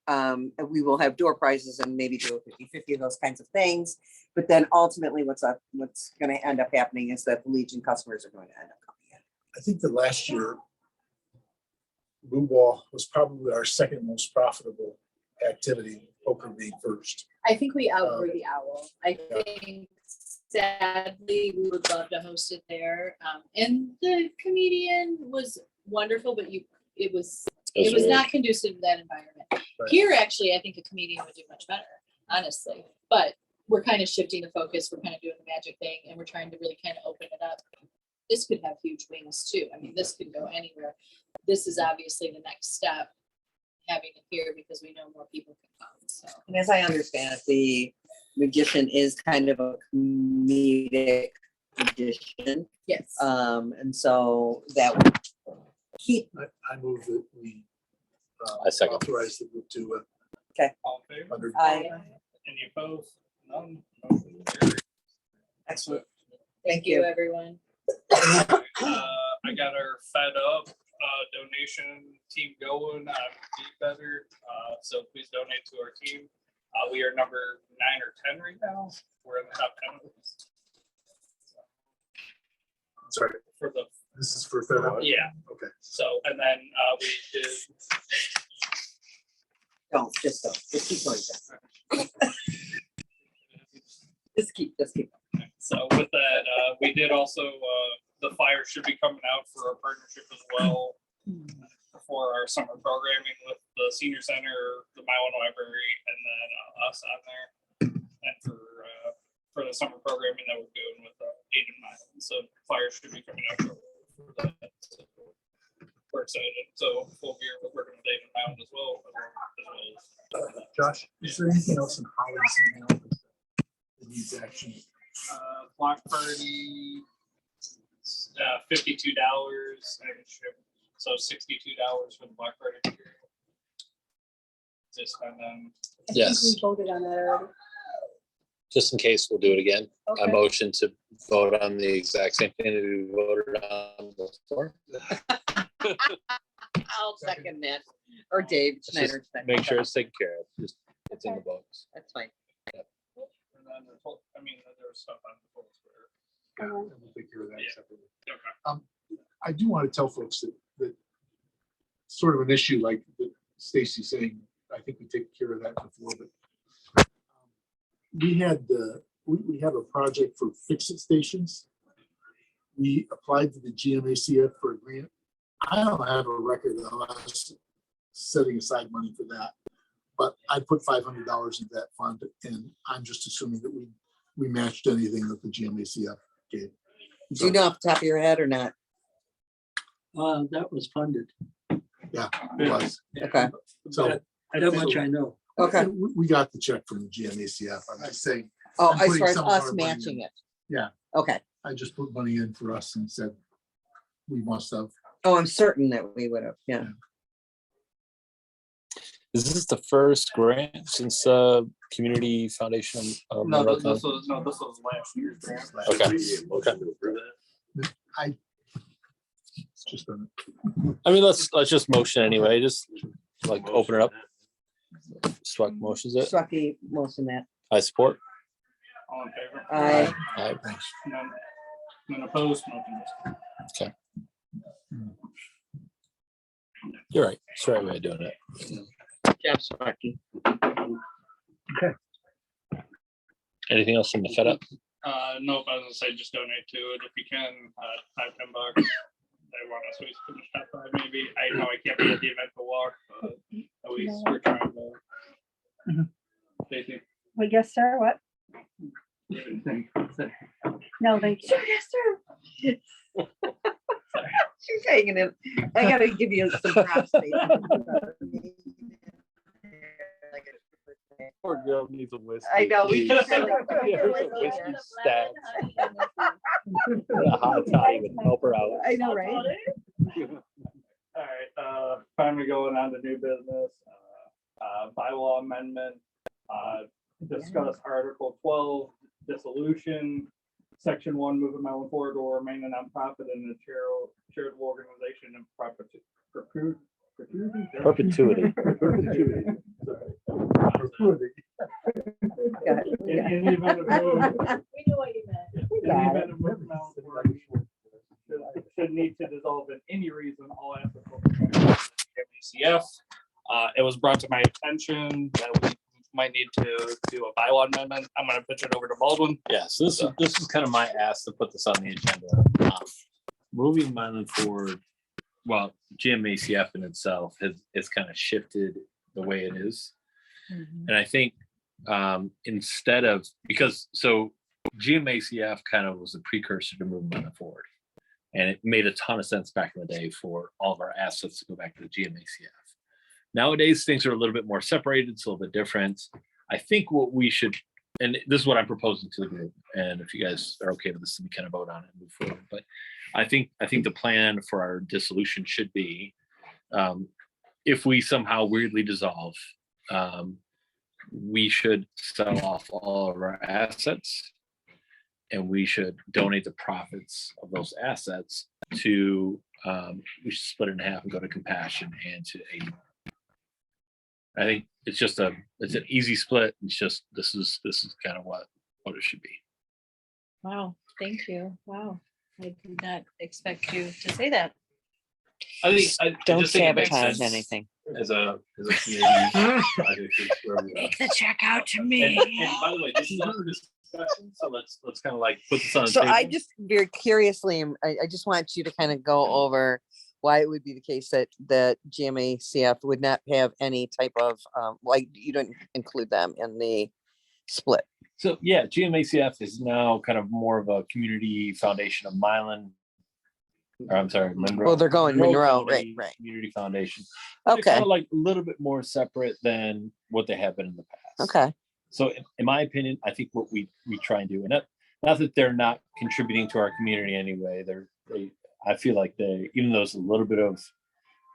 And we will have door prizes and maybe do a 50-50 of those kinds of things. But then ultimately what's going to end up happening is that the Legion customers are going to end up coming in. I think that last year, Blue Ball was probably our second most profitable activity, poker being first. I think we outgrew the owl. I think sadly, we would love to host it there. And the comedian was wonderful, but it was not conducive to that environment. Right. Here, actually, I think a comedian would do much better, honestly. But we're kind of shifting the focus. We're kind of doing the magic thing, and we're trying to really kind of open it up. This could have huge wings too. I mean, this could go anywhere. This is obviously the next step, having it here because we know more people can come. So. And as I understand it, the magician is kind of a comedic magician. Yes. And so that would keep. I move that we I second. authorize the group to All in favor? under. I Any opposed? None. Motion carries. excellent. Thank you, everyone. I got our Fed Up donation team going. Be better. So please donate to our team. We are number 9 or 10 right now. We're in the top 10 of this. Sorry, For the this is for Fed Up? yeah. Okay. So and then we did. Just keep going. Just keep. So with that, we did also, the flyer should be coming out for our partnership as well for our summer programming with the senior center, the Milan Library, and then us on there. And for the summer programming that we're doing with Aiden Milan. So flyers should be coming out for that. So we're excited. So full gear, we're working with Aiden Milan as well. Josh, is there anything else in Holland's email that needs action? Block party, $52 and ship. So $62 for the block party. Just and then I think Yes. we voted on that already. Just in case, we'll do it again. I Okay. motion to vote on the exact same thing that we voted on before. I'll second that. Or Dave Just Schneider. make sure it's taken care of. Just, it's in the books. That's fine. and then there's stuff on the full square. Yeah, and we'll take care of that Yeah. separately. Okay. I do want to tell folks that sort of an issue like that Stacy's saying, I think we take care of that before, but we have a project for fix-it stations. We applied to the GMACF for a grant. I don't have a record of us setting aside money for that, but I put $500 into that fund, and I'm just assuming that we matched anything that the GMACF gave. Do you know off the top of your head or not? That was funded. Yeah, it was. Okay. So That much I know. Okay. we got the check from the GMACF. I'm just saying, Oh, I'm as putting far as some of us our money matching in. it. Yeah. Okay. I just put money in for us and said we must have. Oh, I'm certain that we would have. Yeah. Is this the first grant since Community Foundation? No, this was last year's grant. Okay. It's just a, I mean, let's just motion anyway. Just like open it up. Swag motions it. Strucky most of that. I support. All in favor? Aye. Aye. None opposed, motion is You're right. It's the right way of doing it. Jeff Strucky. Anything else from the Fed Up? Nope, I was gonna say just donate to it if you can, $5-10. They want us to finish top 5 maybe. I know I can't be at the event to walk, but at least we're trying to. Stacy? Well, yes, sir. What? No, thank you. Yes, sir. She's hanging in. I gotta give you some props. Stacey. Poor girl needs a whiskey. I know. We Jeez. just had like Yeah, whiskey stats. hot toddy would help her out. I know, right? All right, finally going on to new business, bylaw amendment, discuss Article 12, dissolution, Section 1, moving Milan forward to remain a nonprofit and a charitable organization in Perpetuity. In any event of moving, We knew what you meant. in any event of moving Milan forward, should need to dissolve in any reason, all assets will be transferred to ACF. It was brought to my attention that we might need to do a bylaw amendment. I'm gonna pitch it over to Baldwin. Yeah, so this is kind of my ask to put this on the agenda. Moving Milan forward, well, GMACF in itself has kind of shifted the way it is. And I think instead of, because so GMACF kind of was a precursor to moving Milan forward. And it made a ton of sense back in the day for all of our assets to go back to the GMACF. Nowadays, things are a little bit more separated, it's a little bit different. I think what we should, and this is what I'm proposing to the group, and if you guys are okay with this, we kind of vote on it and move forward. But I think the plan for our dissolution should be, if we somehow weirdly dissolve, we should sell off all of our assets, and we should donate the profits of those assets to, we should split it in half and go to Compassion and to AD. I think it's an easy split. It's just, this is kind of what it should be. Wow, thank you. Wow. I did not expect you to say that. I think, I Don't just think it makes sabotage sense anything. as a community project is where we are. Make the check out to And me. by the way, this is under discussion, so let's kind of like put this on the So table. I just very curiously, I just want you to kind of go over why it would be the case that GMACF would not have any type of, like, you don't include them in the split. So yeah, GMACF is now kind of more of a community foundation of Milan. Or I'm sorry, Monroe. Well, they're going Monroe, County right. Community Foundation. Okay, Kind of like a little bit more separate than what they have been in the past. okay. So in my opinion, I think what we try and do, and not that they're not contributing to our community anyway, I feel like even though it's a little bit of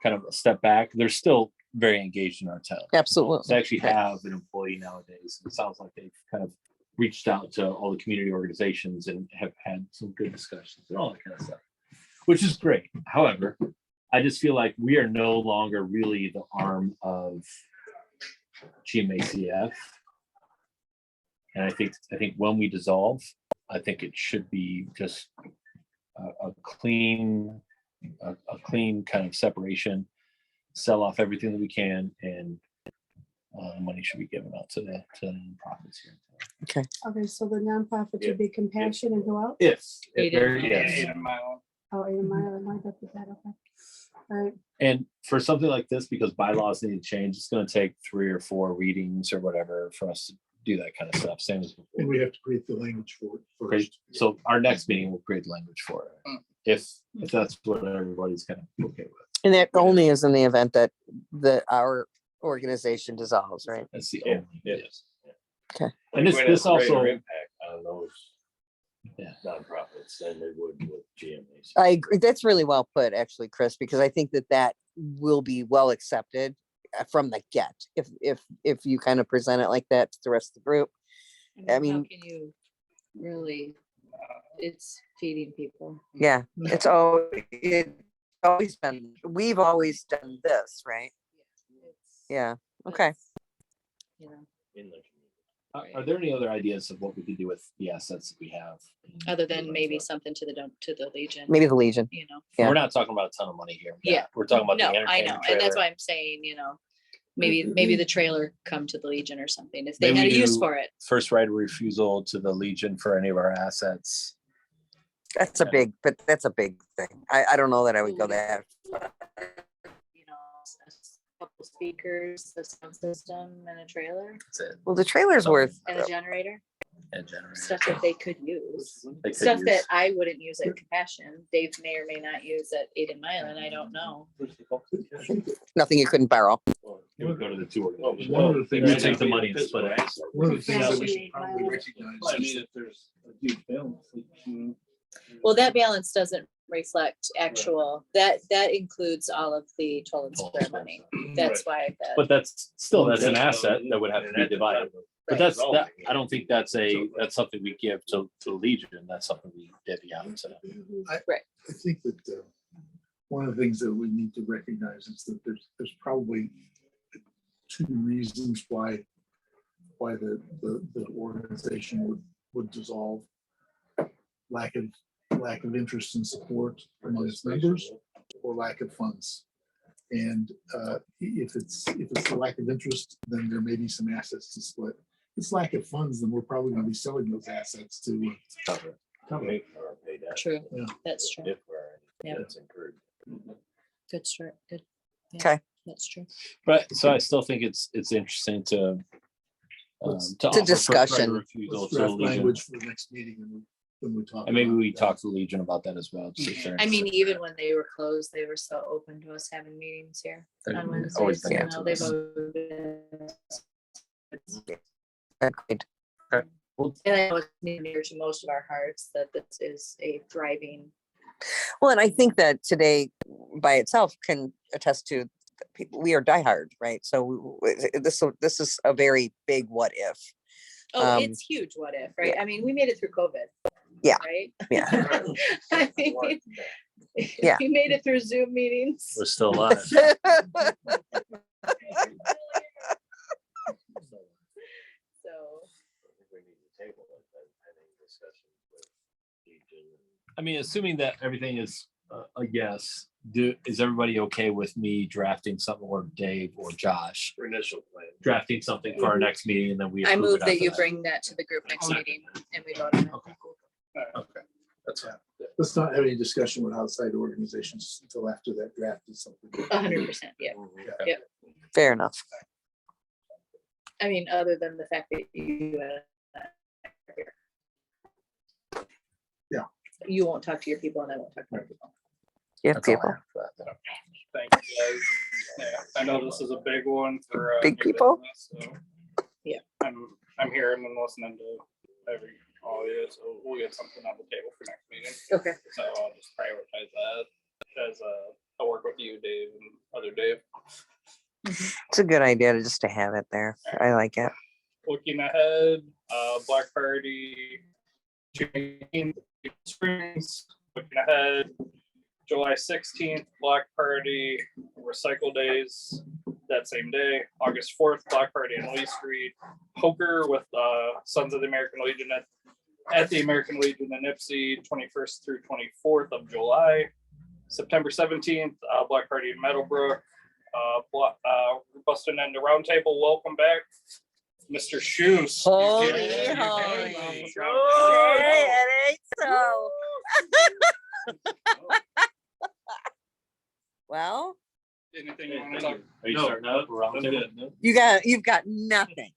kind of a step back, they're still very engaged in our town. Absolutely. They actually have an employee nowadays. It sounds like they've kind of reached out to all the community organizations and have had some good discussions and all that kind of stuff, which is great. However, I just feel like we are no longer really the arm of GMACF. And I think when we dissolve, I think it should be just a clean kind of separation, sell off everything that we can, and money should be given out to the nonprofits here. Okay, so the nonprofit should be Compassion and who else? Yes. Ada Milan. Oh, Ada Milan, I got that, okay. All right, And for something like this, because bylaws need to change, it's going to take 3 or 4 readings or whatever for us to do that kind of stuff. Same as before. And we have to create the language for it Great. first. So our next meeting will create language for it, if that's what everybody's kind of okay with. And that only is in the event that our organization dissolves, right? That's the Yeah, only. yeah. Yes. Okay. And this also, impact on those yeah. nonprofits than they would with GMAs. I agree. That's really well put, actually, Chris, because I think that will be well accepted from the get, if you kind of present it like that to the rest of the group. I How mean- can you really, it's feeding people. Yeah, it's always been, we've always done this, right? It's- Yeah, okay. it's, you know, In the community. are there any other ideas of what we could do with the assets that we have? Other than maybe something to the Legion. Maybe the Legion. You know. Yeah. We're not talking about a ton of money here. Yeah. We're talking about the No, I know, entertainment and that's trailer. why I'm saying, you know, maybe the trailer come to the Legion or something, if they Maybe had a we use do for it. First right of refusal to the Legion for any of our assets. That's a big thing. I don't know that I would go that. You know, a couple speakers, a sound system, and a trailer, That's it. Well, the trailer's worth, and a generator, And generator. stuff that they could use. They could Stuff that use. I wouldn't use at Compassion, Dave may or may not use at Ada Milan, I don't know. nothing you couldn't borrow. It would go to the two organizations. One of the things We that take the money and split it. One of the things that we should Compassion, probably recognize I is mean, if there's a huge balance, you Well, that balance doesn't reflect actual, that includes all of the Toland Square money. That's why. But that's an asset that would have to be divided. But I don't think that's something we give to Legion. That's something we divvy out to. I think that one of the things that we need to recognize is that there's probably two reasons why the organization would dissolve. Lack of interest and support among its members, or lack of funds. And if it's the lack of interest, then there may be some assets to split. If it's lack of funds, then we're probably going to be selling those assets to cover it. True, Yeah. that's true. Yeah. That's incurred. Good start, good. Yeah, Okay. that's true. But so I still think it's interesting to offer discussion. for refusal Let's to draft Legion. language for the next meeting when we talk. And maybe about we that. talk to Legion about that as well. just if they're I mean, interested. even when they were closed, they were so open to us having meetings here They've on always Wednesdays. been You good to know, they've us. always been. Agreed. And I know it's near to most of our hearts that this is a thriving. Well, and I think that today by itself can attest to we are diehard, right? So this is a very big what if. Oh, it's huge. What if, right? I mean, we made it through COVID. Yeah. Right? Yeah. I mean, Yeah. we made it through Zoom meetings. We're still alive. So, I mean, assuming that everything is a yes, is everybody okay with me drafting something, or Dave or Josh For initial plan. drafting something for our next meeting, and then we I approve move it that after you that? bring that to the group next meeting and we vote on it. Okay, that's fine. Let's not have any discussion with outside organizations until after that draft is something. 100%, yeah. Fair enough. I mean, other than the fact that Yeah. You won't talk to your people and I won't talk to my people. Yeah, That's all I people. have for that. Thank you guys. Yeah, I know this is a big one for Big new people? business, so. Yeah. I'm hearing and listening to all of you, so we'll get something on the table for next meeting. Okay. So I'll just prioritize that as I'll work with you, Dave, and other Dave. It's a good idea to have it there. I like it. Looking ahead, Black Party, June Springs. Looking ahead, July 16th, Black Party Recycle Days. That same day, August 4th, Black Party on Lee Street. Poker with Sons of the American Legion at the American Legion in Nipsey, 21st through 24th of July. September 17th, Black Party in Meadowbrook. Busting into Round Table. Welcome back, Mr. Shoes. Holy, Yeah. holy. Hey, It ain't so. Well, Anything you want to talk? Are you starting out? We're on table? you've got nothing.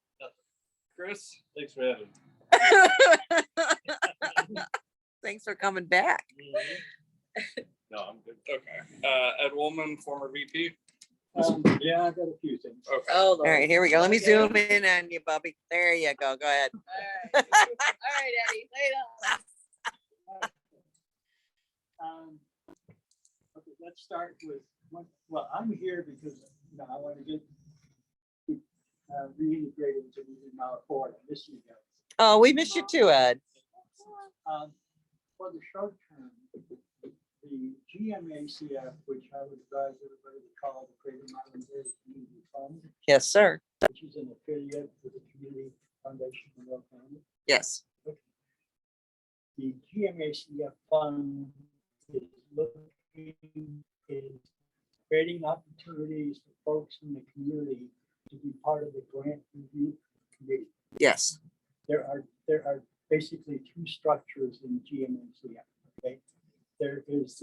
Chris? Thanks for having me. Thanks for coming back. No, I'm good. Okay. Ed Woolman, former VP. Yeah, I got a few things. Okay. Oh, All right, here we go. Let me zoom in on you, Bubby. There you go. Go ahead. All right, Eddie, lay it on. Okay, let's start with, well, I'm here because, I want to get reintegrated into the Mount Ford. I miss you guys. Oh, we miss you too, Ed. For the short term, the GMACF, which I would advise everybody to call the Greater Milan Area Community Fund, Yes, sir. which is an affiliate of the Community Foundation of Monroe County. Yes. The GMACF fund is looking, is creating opportunities for folks in the community to be part of the grant review committee. Yes. There are basically two structures in GMACF. Okay, there is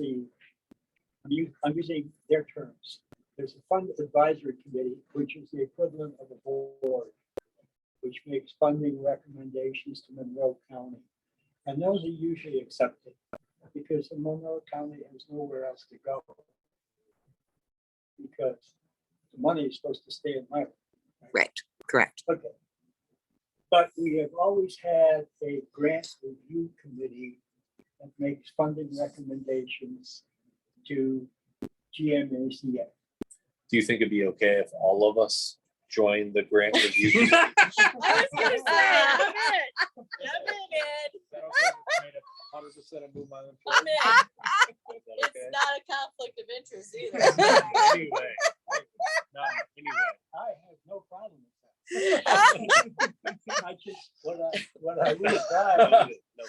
I'm using their terms. There's a fund advisory committee, which is the equivalent of a board, which makes funding recommendations to Monroe County. And those are usually accepted because the Monroe County has nowhere else to go. Because the money is supposed to stay in Milan. Right. Correct. Okay. But we have always had a grant review committee and makes funding recommendations to GMACF. Do you think it'd be okay if all of us join the grant review? committee? I was gonna say, I'm in. I'm in, Ed. 100% of move on the I'm in. Is that It's okay? not a conflict of interest either. Anyway, anyway. I have no problem with that. I just, what I would advise, No,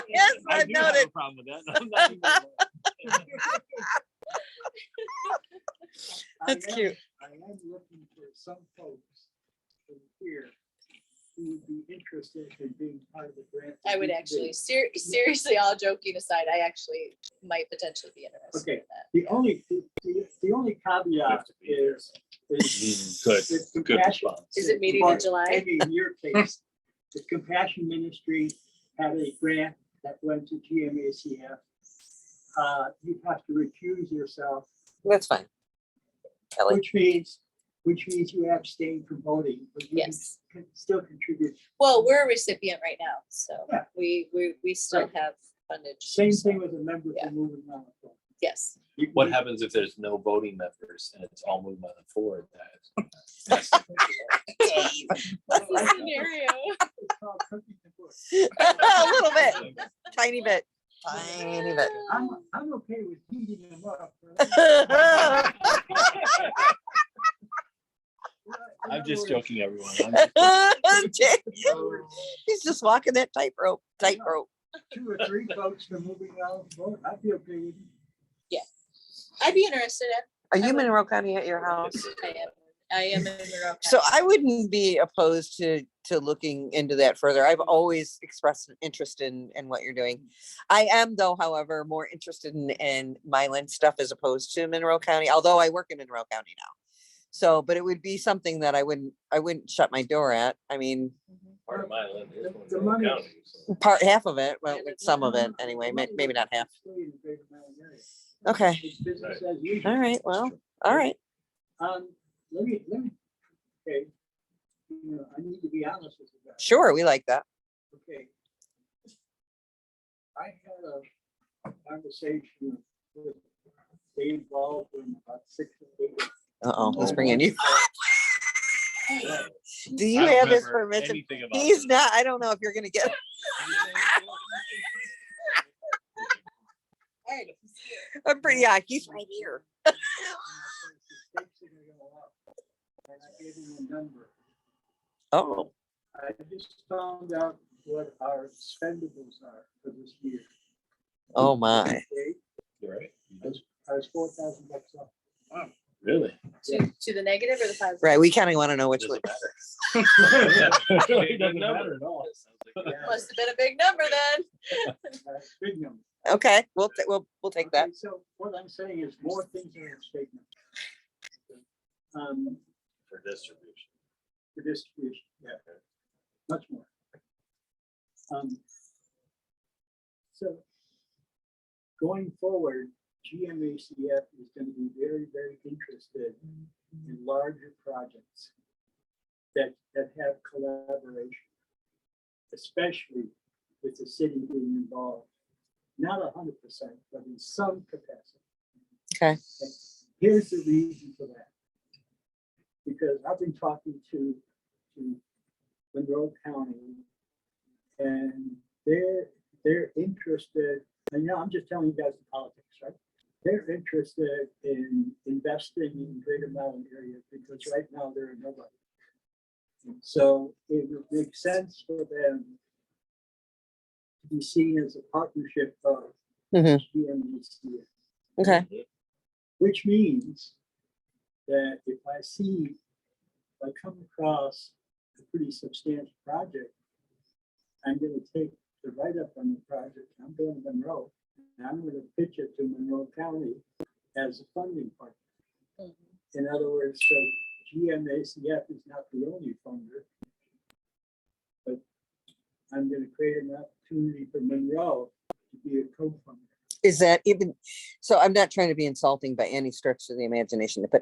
Yes, I I've do have noted. a problem with that. I'm not even- That's cute. I am looking for some folks in here who would be interested in being part of the grant. I would review actually, committee. seriously, all joking aside, I actually might potentially be interested Okay. in that. The only caveat is. Good, if good compassion- response. Is it meeting in July? Maybe in your case, the Compassion Ministry had a grant that went to GMACF. You have to recuse yourself, That's fine. Kelly, which means you abstain from voting, but you Yes. can still contribute. Well, we're a recipient right now, so Yeah. we still Right. have fundage. Same so, thing with a member Yeah. for moving on. Yes. What happens if there's no voting members and it's all moved on the forward? What's the scenario? A little bit, tiny bit. Tiny bit. I'm okay with heating them up. I'm just joking, everyone. He's just walking that tightrope. Tightrope. 2 or 3 votes for moving on, vote, I'd be okay with it. I'd be interested in. are you Monroe County at your house? I am in Monroe So County. I wouldn't be opposed to looking into that further. I've always expressed an interest in what you're doing. I am though, however, more interested in Milan stuff as opposed to Monroe County, although I work in Monroe County now. So, but it would be something that I wouldn't shut my door at. I mean, Part of my land is The Monroe money- County, so. half of it, well, some of it anyway, maybe not half. Stay in the Greater Milan area. Okay, It's business as usual. all right, well, all right. Let me, okay. You know, I need to be honest with you guys. Sure, we like that. Okay. I had a conversation with, they involved in about 6 or 8. Uh-oh, let's bring in you. Do you I don't have his remember permission? anything about He's this. not, I don't know if you're gonna get, I'm pretty, yeah, he's right here. And I gave him a number. Oh, I just found out what our expendables are for this year. oh my. Okay, You're right. I was $4,000 off. Really? To the negative or the positive? Right, we kind of want to know which one. Doesn't matter. It doesn't matter at all. Must have been a big number then. Big number. Okay, we'll take that. Okay, so what I'm saying is more things are in the statement. For distribution. For distribution, yeah, much more. So going forward, GMACF is going to be very, very interested in larger projects that have collaboration, especially with the city being involved. Not 100%, but in some capacity. Okay. Here's the reason for that. Because I've been talking to Monroe County, and they're interested, and you know, I'm just telling you guys the politics, right? They're interested in investing in Greater Milan area because right now they're a nobody. So it would make sense for them to be seen as a partnership of Mhm. GMACF. Okay, Which means that if I come across a pretty substantial project, I'm gonna take the write-up on the project, I'm going to Monroe, and I'm gonna pitch it to Monroe County as a funding partner. Mhm. In other words, so GMACF is not the only funder, but I'm gonna create an opportunity for Monroe to be a co-funder. is that even, so I'm not trying to be insulting by any stretch of the imagination, but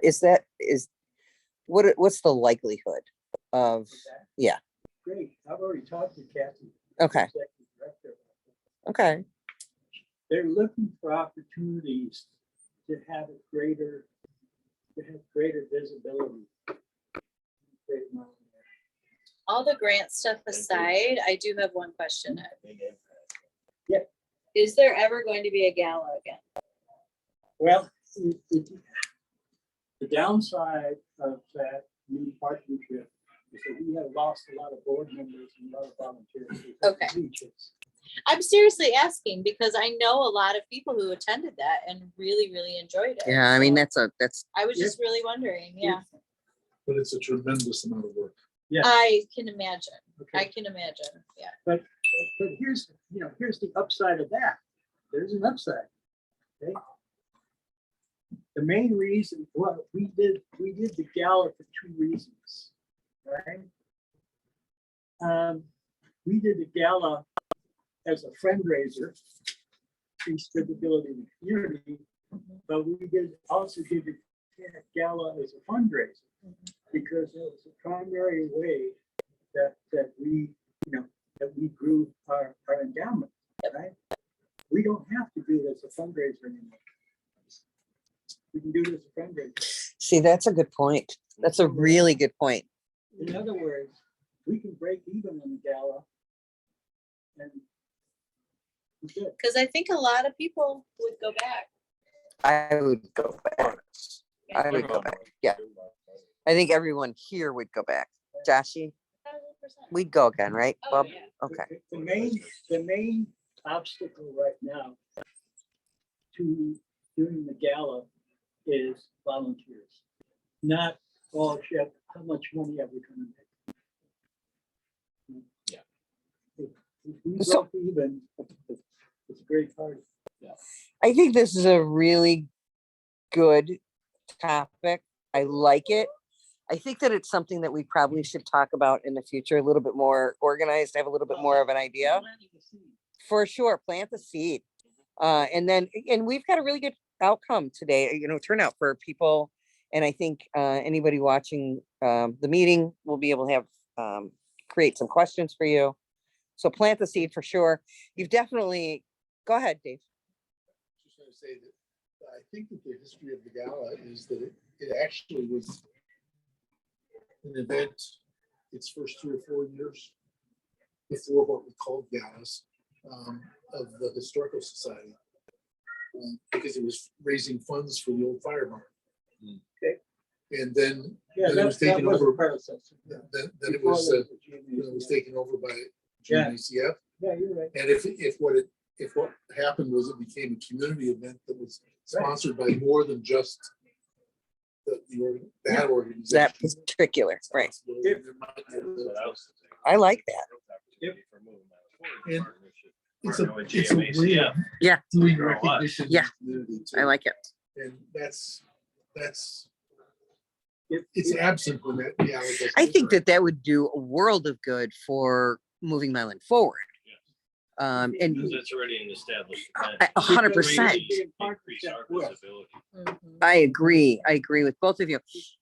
what's the likelihood of, With that. Yeah. Great, I've already talked to Kathy. okay, Executive Director. okay, they're looking for opportunities to have greater visibility. All the grant stuff aside, I do have one question. Yeah. Is there ever going to be a gala again? Well, the downside of that new partnership is that we have lost a lot of board members and a lot of volunteers. Okay. I'm seriously asking because I know a lot of people who attended that and really, really enjoyed it. Yeah, I mean, So that's, I was just really wondering, yeah. But it's a tremendous amount of work. Yeah. I can imagine. I Okay. can imagine, yeah. But here's the upside of that. There's an upside. Okay. The main reason, well, we did the gala for 2 reasons, right? We did the gala as a fundraiser, increase visibility in the community, but we also did the gala as a fundraiser because it was a primary way that we grew our endowment, right? We don't have to do it as a fundraiser anymore. We can do it as a fundraiser. see, that's a good point. That's a really good point. In other words, we can break even on the gala. And we're good. Because I think a lot of people would go back. I would go back. I would go back. Yeah. I think everyone here would go back. Joshy, 1,000%. we'd go again, right, Oh, Bob? yeah. Okay. The main obstacle right now to doing the gala is volunteers. Not all shit, how much money are we gonna make? Yeah. If we So- broke even, it's a great party. I think this is a really good topic. I like it. I think that it's something that we probably should talk about in the future, a little bit more organized, have a little bit more of an idea. For sure, plant the seed. And we've got a really good outcome today, turnout for people. And I think anybody watching the meeting will be able to have create some questions for you. So plant the seed for sure. You've definitely, go ahead, Dave. Just want to say that I think that the history of the gala is that it actually was an event its first 3 or 4 years before what we called galas of the Historical Society, because it was raising funds for the old fire barn. Okay. And then Yeah, it was taken was a over. predecessor. Then it Before was there was a it was taken over by Yeah. GMACF. Yeah, you're right. And if what happened was it became a community event that was sponsored by more than just that organization. That particular, right. I like that. And it's a way of Yeah. doing recognition in the Yeah. community I too. like it. And that's it's absent when that gala doesn't I think occur. that would do a world of good for moving Milan forward. And It's already an established. 100%. Increase our visibility. Mhm. I agree with both of you.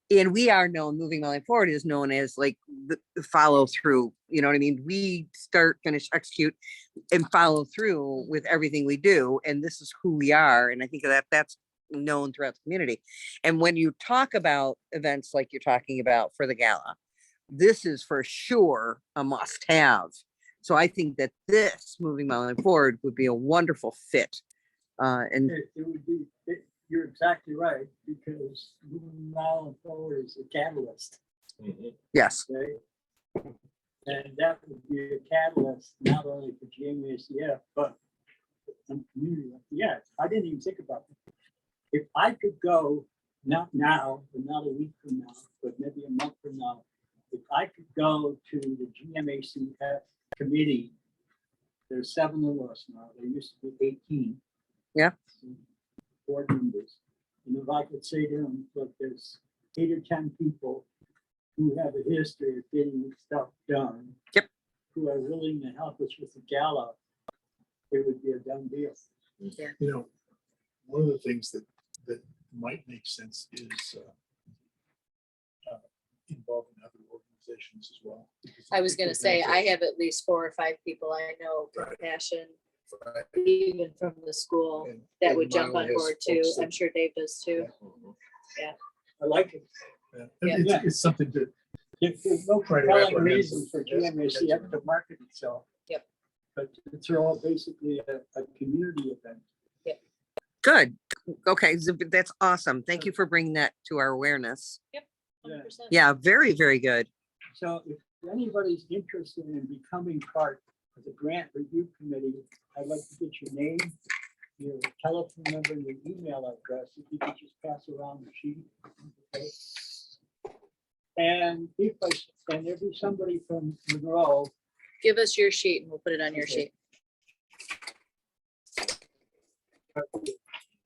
And we are known, moving Milan forward is known as like the follow through, you know what I mean? We start, finish, execute, and follow through with everything we do. And this is who we are. And I think that's known throughout the community. And when you talk about events like you're talking about for the gala, this is for sure a must have. So I think that this moving Milan forward would be a wonderful fit. And It would be, you're exactly right, because moving Milan forward is a catalyst, yes, okay? And that would be a catalyst not only for GMACF, but the community. Yeah, I didn't even think about it. If I could go, not now, but not a week from now, but maybe a month from now, if I could go to the GMACF committee, there's 7 of us now, there used to be 18. Yeah. Board members. And if I could say to them, look, there's 8 or 10 people who have a history of getting stuff done. Yep. Who are willing to help us with the gala, it would be a done deal. One of the things that might make sense is involving other organizations as well. because I was gonna think say, that I have at least 4 or 5 people I know from Right. Passion even from the school And- that and would jump Milan on has board too. folks that- I'm sure Dave does too. I like it. Yeah. Yeah. It's something to. If there's no Try to wrap compelling our heads reason for around. GMACF to market itself. Yep. But it's all basically a community event. Good. Okay, that's awesome. Thank you for bringing that to our awareness. 100%. Yeah, very, very good. So if anybody's interested in becoming part of the grant review committee, I'd like to get your name, your telephone number, and your email address. If you could just pass around the sheet. Okay? And there'll be somebody from Monroe. Give us your sheet and we'll put it on your Okay. sheet.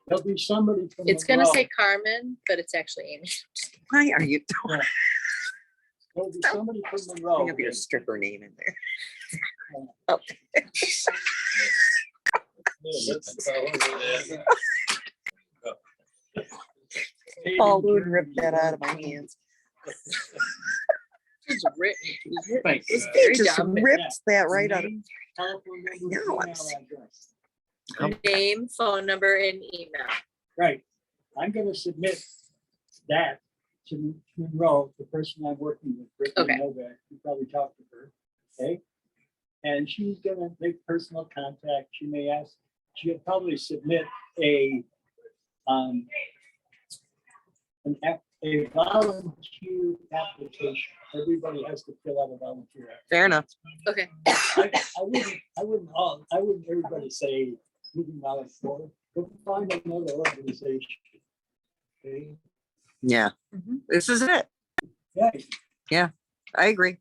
There'll be somebody from. It's gonna Monroe. say Carmen, but it's actually Amy. Why are you doing? There'll be somebody from Monroe. Bring up your stripper name in there. Oh. Paul would rip that out of my hands. Thank you. He just rips that right out of. Name, telephone number, No, email I'm serious. address. Name, phone number, and email. Right. I'm gonna submit that to Monroe, the person I'm working with, Brittany Okay. Novak. You probably talked to her, okay? And she's gonna make personal contact. She may ask, she'll probably submit a a volunteer application. Everybody has to fill out a volunteer. application. Fair enough. Okay. I wouldn't everybody say moving volunteer. Go find another organization. Okay? Yeah, Mhm. this is it. Yeah, I agree.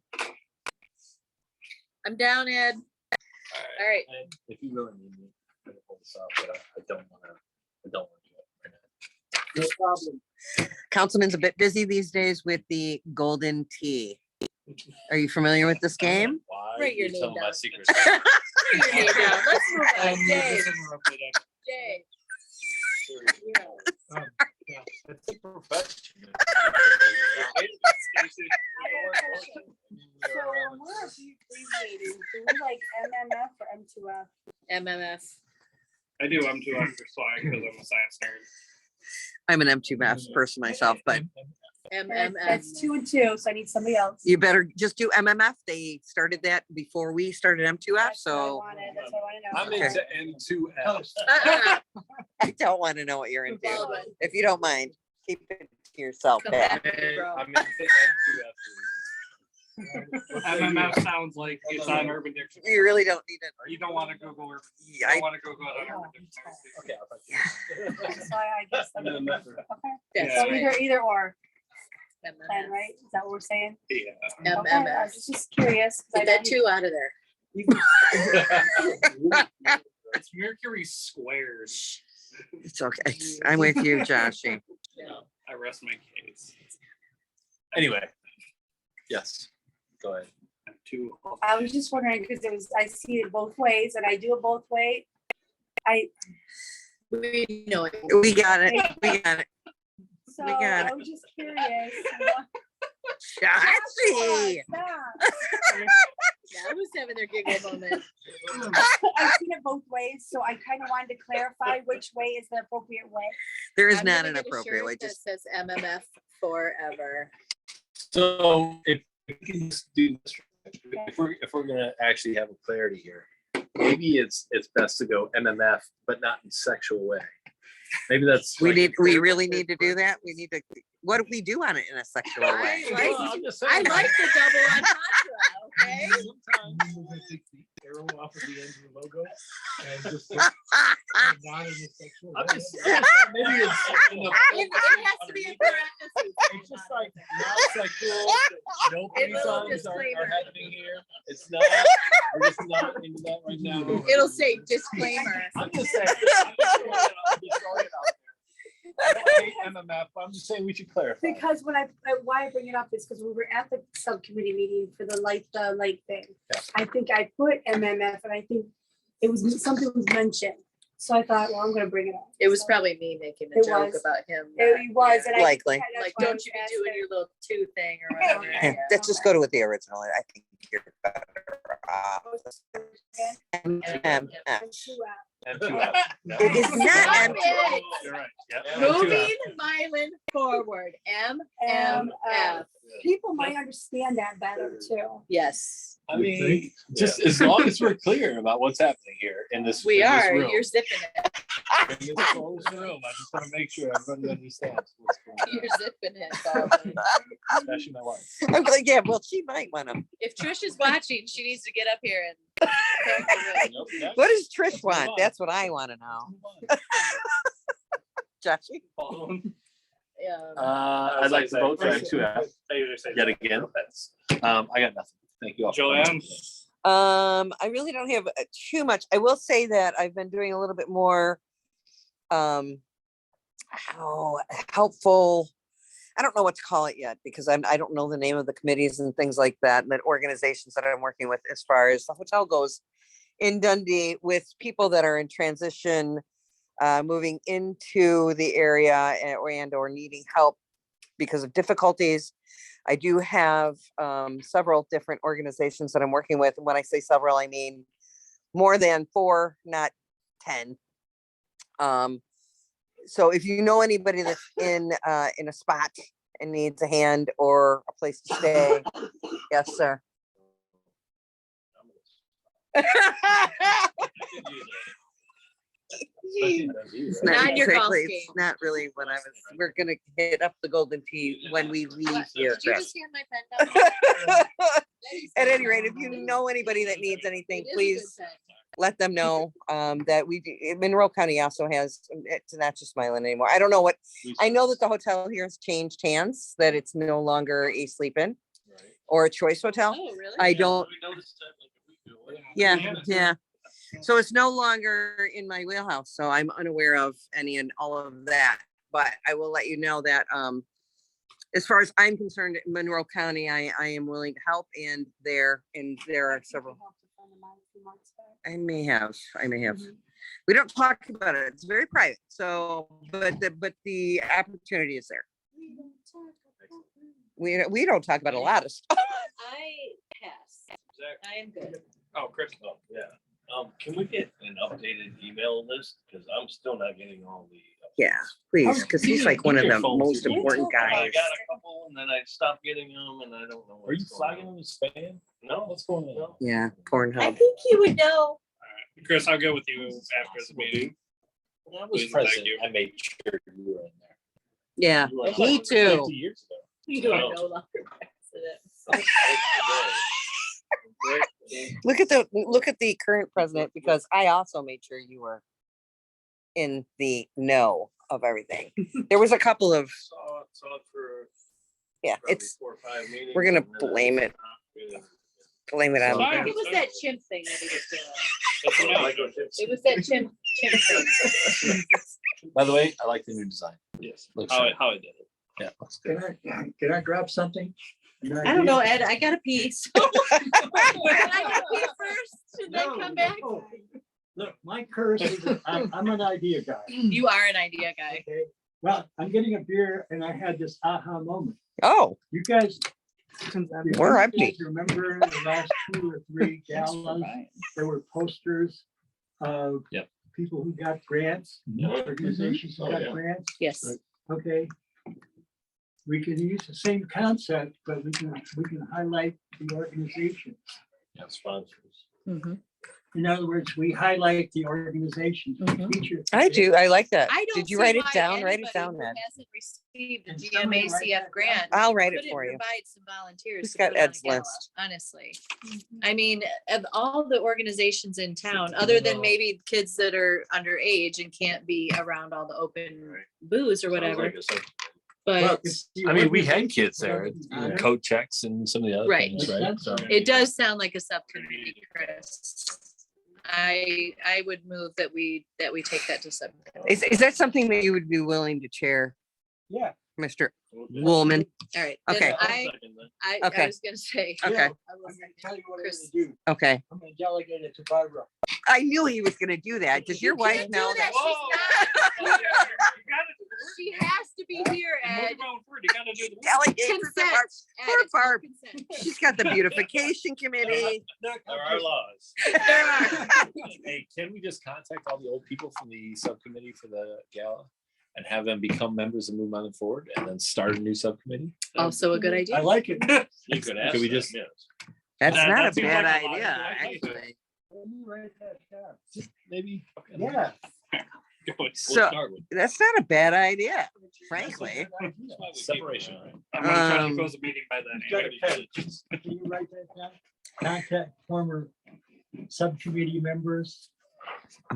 I'm down, Ed. All right. And if you really need me, I can pull this off, but I don't want to do it right now. no problem. Councilman's a bit busy these days with the golden tee. Are you familiar with this game? Why Write your you name telling my down. secrets? Write your name down. Let's move on. Jay. Jay. It's a profession. So when we're abbreviating, do we like MMF or M2F? MMS. I do. I'm too undersized because I'm a science nerd. I'm an M2 maths person myself, but MMS. That's 2 and 2, so I need somebody else. you better just do MMF. They started that before we started M2F, That's what I so wanted, that's what I I'm wanna know. into N2F. I don't want to know what you're into. Baldwin. If you don't mind, keep it to yourself, Come Pat. back to me, bro. I'm into N2F. MMF sounds like it's on Urban Dictionary. You really don't need it. Or you don't want to Google or you Yeah, don't want to Google it on Urban Dictionary. Okay. That's why I guess. I'm- And then Okay, That's Yeah. so right. either or, then, MMS. right? Is that what we're saying? Yeah. Okay, I was MMS. just curious. 'cause I Get that don't- 2 out of there. It's Mercury squared. It's okay. I'm with you, Joshy. I rest my case. Anyway, yes, go ahead. I'm too. I was just wondering, because I see it both ways, and I do it both way. We know it. We got it. We got it. So got I it. was just curious. Joshy. Stop. Yeah, I was having their giggle moment. I've seen it both ways, so I kind of wanted to clarify which way is the appropriate way. There is I'm not gonna an get a appropriate shirt way. that Just says MMF forever. So if we can just do this, if we're gonna actually have a clarity here, maybe it's best to go MMF, but not in sexual way. Maybe that's. we like- need. We really need to do that. We need to. What if we do on it in a sexual way? I Well, like, I'm just I saying. like the double entendre, okay? Take the arrow off of the end of the logo and just not in a sexual I'm way. just, maybe it's in the- It has to be in parentheses. It's just like not sexual. No A little threesomes are disclaimer. happening here. It's not. We're just not into that right now. It'll say disclaimer. I'm just saying. I'm just throwing it out there. I don't hate MMF, but I'm just saying we should clarify. Because why I bring it up is because we were at the subcommittee meeting for the lake thing. Yeah. I think I put MMF, and I think it was something was mentioned. So I thought, well, I'm gonna bring it up. It was So- probably me making a It joke was. about him. It was, and I. Likely. that's Like, why I don't was you be asking. doing your little two thing or whatever. Yeah, Yeah. let's just go to with the original. I think you're better off. And MMF. two out. And two out. It is not Stop M. it. You're right. Yeah. Moving Milan forward, MMF. People might understand that better too. Yes, I mean, just as long as we're clear about what's happening here in this. we in this are. room. You're zipping it. In this closed room, I just want to make sure everybody understands what's going on, You're zipping it. Baldwin. especially my wife. I'm like, yeah, well, she might want to. If Trish is watching, she needs to get up here and. crack the whip. Nope, next. What does Trish Move want? on. That's what I want to know. Move Joshy? on. Yeah. I'd like to vote for M2F yet again. I got nothing. Thank you all. Joanne? I really don't have too much. I will say that I've been doing a little bit more how helpful. I don't know what to call it yet because I don't know the name of the committees and things like that and the organizations that I'm working with as far as the hotel goes in Dundee with people that are in transition, moving into the area and or needing help because of difficulties. I do have several different organizations that I'm working with. When I say several, I mean more than 4, not 10. So if you know anybody that's in a spot and needs a hand or a place to stay, yes, sir. It's Not your golf exactly- it's game. not really what I was. We're gonna hit up the golden tee when we leave What? here, Did you Chris. just hand my pen down? At any rate, if you know anybody that needs anything, It is a good please pen. let them know that Monroe County also has, it's not just Milan anymore. I don't know what, I know that the hotel here has changed hands, that it's no longer a sleep-in or a choice hotel. Oh, really? I don't, We noticed that like a week ago. yeah. So it's no longer in my wheelhouse, so I'm unaware of any and all of that. But I will let you know that as far as I'm concerned, Monroe County, I am willing to help, and there are several. I may have. We don't talk about it. It's very private. So, but the opportunity is there. We don't talk about a lot of stuff. I pass. I am good. Oh, Chris. Oh, yeah. Can we get an updated email list? Because I'm still not getting all the. Yeah, please, because he's like one of the most important I guys. got a couple and then I stopped getting them and I don't know. Are you what's going flagging on. them as spam? No, What's going on? no. Yeah, I Pornhub. think you would know. Chris, I'll go with you after the meeting. When I was Please, thank president, you. I made sure you were in there. Yeah, You were like me too. 50 years ago. You are Oh. no longer president. Look at the current president, because I also made sure you were in the know of everything. There was a couple of, Saw it for yeah, probably it's, 4 or 5 meetings. we're gonna and then I blame it. Blame it I on. think it was that chimp thing that he was doing. That's Oh, enough. microchips. It was that chimp thing. By the way, I like the new design. Yes. Looks How sharp. I did it. Yeah, looks good. Can I grab something? I don't know, Ed, I got a piece. Can I get a piece first and then come back? Look, my curse is that I'm an idea guy. You are an idea guy. Okay, well, I'm getting a beer and I had this aha moment. Oh, You guys. We're you empty. guys Remember the last 2 or 3 galas, there were posters of Yep. people who got grants, organizations who Oh, got yeah. grants. Yes. Okay. We can use the same concept, but we can highlight the organization. Yeah, sponsors. In other words, we highlight the organization. Feature. I do. I like that. I don't Did you see why Write it why down, anybody Ed. who hasn't received a And somebody write GMACF that grant. I'll write it couldn't for you. Provide some volunteers. Who's to got put on a Ed's gala, list? Honestly. I mean, of all the organizations in town, other than maybe kids that are underage and can't be around all the open booze or Sounds whatever, like a sub- but it's the I mean, we had organization kids there, that- coat checks and some of the other Right. things, right? So, it does sound like a subcommittee, Chris. I would move that we take that to subcommittee. Is that something that you would be willing to chair? Yeah, Mr. Woolman. All right. Okay. then I Okay. was gonna say. Okay. I I'm will gonna second. tell you what I'm Chris. gonna do. Okay. I'm gonna delegate it to Barbara. I knew he was gonna do that. Does your wife know that? She has to be here, Ed. Delegates it to Consent. Barb. Ed, Poor it's called Barb. consent. She's got the beautification committee. There are laws. There are. Hey, can we just contact all the old people from the subcommittee for the gala and have them become members and move on forward and then start a new subcommittee? Also a good I idea. like it. You could ask. Can we them, just- yes. That's That- not that a seems bad like a idea, logical idea. actually. Let me write that down. Maybe. Yeah. We'll So- start with That's not a bad idea, frankly. separation, right? I'm gonna try to Um, close the meeting by then. You've got a pen. Can you write that down? Contact former subcommittee members.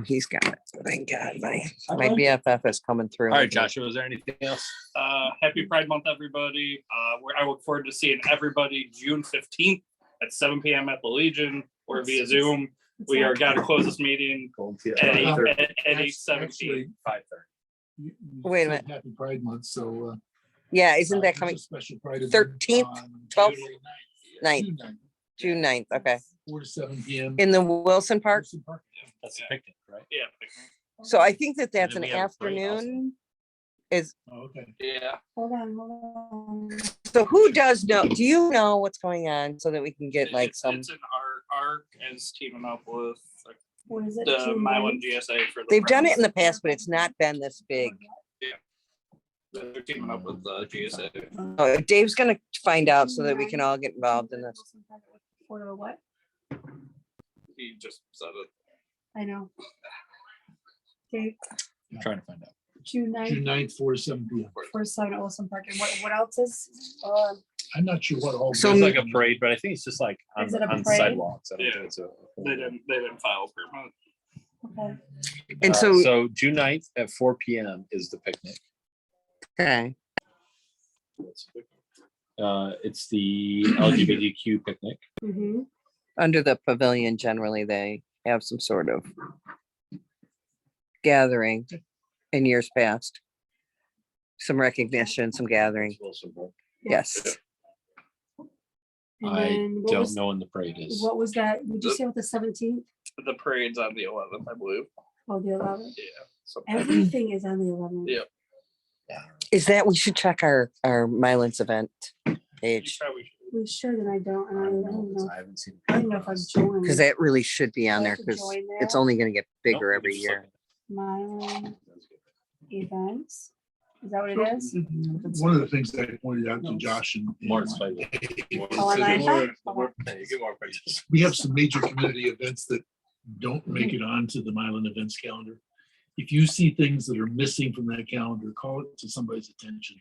He's got it. Thank God. My BFF is coming through. All right, Joshua, is there anything else? Happy Pride Month, everybody. I look forward to seeing everybody June 15th at 7 p.m. at the Legion or via Zoom. We are gotta close this meeting at 8:17. Actually, 5:30. you Wait a said minute. Happy Pride Month, so. Yeah, isn't that there's a coming Special Pride event 13th, on 12th, January 9th, June 9th, June 9th? Okay. 4 to 7 p.m. In the Wilson Park. Wilson Park. That's a picnic, right? Yeah. So I think that that's then an we have a parade also. afternoon. Is, Oh, okay. Yeah. Hold on. so who does know, do you know what's going on so that we can get like some, It's an ARC is teaming up with What is it? the June Milan 9th? GSA for. they've done it in the past, but it's not been this big. They're teaming up with the GSA. Oh, Dave's gonna find out so that we can all get involved in this. For what? He just said it. I know. Okay, I'm trying to find out. June June 9th 9th, 4 to 7 p.m. for Sun at Wilson Park. And what else is? I'm not sure what all. So- It's like a parade, but I think it's just like on, Is it a on parade? sidewalks. I don't Yeah. think it's a. They didn't file permit. Okay. And Uh, so, So June 9th at 4 p.m. is the picnic. okay, It's the LGBTQ picnic. Mm-hmm. under the pavilion, generally they have some sort of gathering in years past. Some recognition, some gathering. Yes. I don't know when the parade is. What was that? Did you say with the 17th? The parade's on the 11th, I believe. Oh, the 11th. Yeah. So Everything is on the 11th. Yeah. Is that, we should check our Milan's event page, We should, and I don't, and I don't know. I haven't seen. I don't know if I've joined. because that really should be on I there, have to because join it's that. only gonna get bigger Nope, every just year. Milan events. Is that what it is? One of the things that I pointed out to Josh and. More excited. Oh, and We have some major community events that don't make it onto the Milan events calendar. If you see things that are missing from that calendar, call it to somebody's attention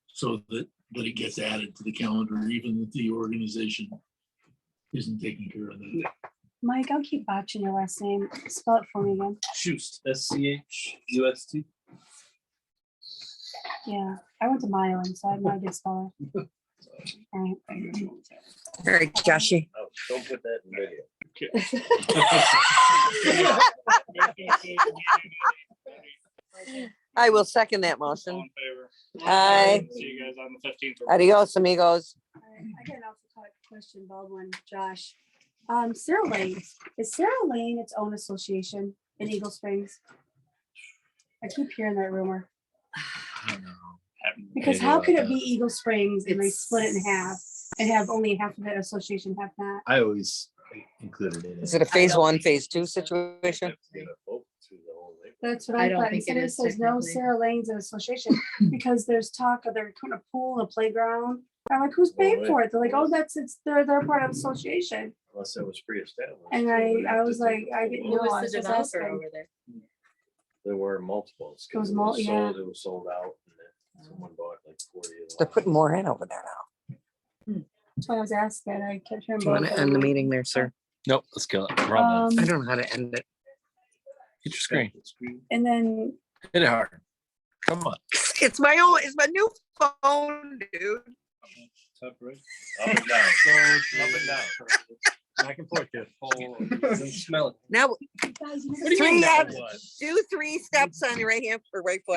so that it gets added to the calendar, even if the organization isn't taking care of that. Mike, I'll keep botching your last name. Spell it for me again. Schust, SCHUST. Yeah, I went to Milan, so I have no idea spell it. All right. All right, Joshy. Oh, don't put that in video. I will second that All motion. in favor? Aye. See you guys on the 15th. Adios, amigos. I got an off-the-clock question, Baldwin, Josh. Sarah Lane, is Sarah Lane its own association in Eagle Springs? I keep hearing that rumor. Because how could it be Eagle Springs and they split it in half and have only half of it association, half not? I always included it. Is it a phase one, phase two situation? That's what I I don't thought. And think it somebody is says no, technically. Sarah Lane's an association because there's talk of they're putting a pool and a playground. I'm like, who's paying for it? They're like, oh, they're part of association. Unless it was pre-established. And I was like, I didn't Who know. I was was the just developer asking. over there? There were multiples. 'cause It was it mul- yeah. sold- It was sold out and then someone bought like 40 of them. They're putting more in over there now. That's why I was asking. I kept hearing. Do you want both to of end the them. meeting there, sir? Nope, let's kill it. We're all done. I don't know how to end it. Hit your screen. And then Hit it hard. Come on. It's my new phone, dude. Top right. Up and down. Up and down. Back and forth, kid. Doesn't smell it. Now, guys, you What do you mean three, that abs- was? do 3 steps on your right hand or right foot.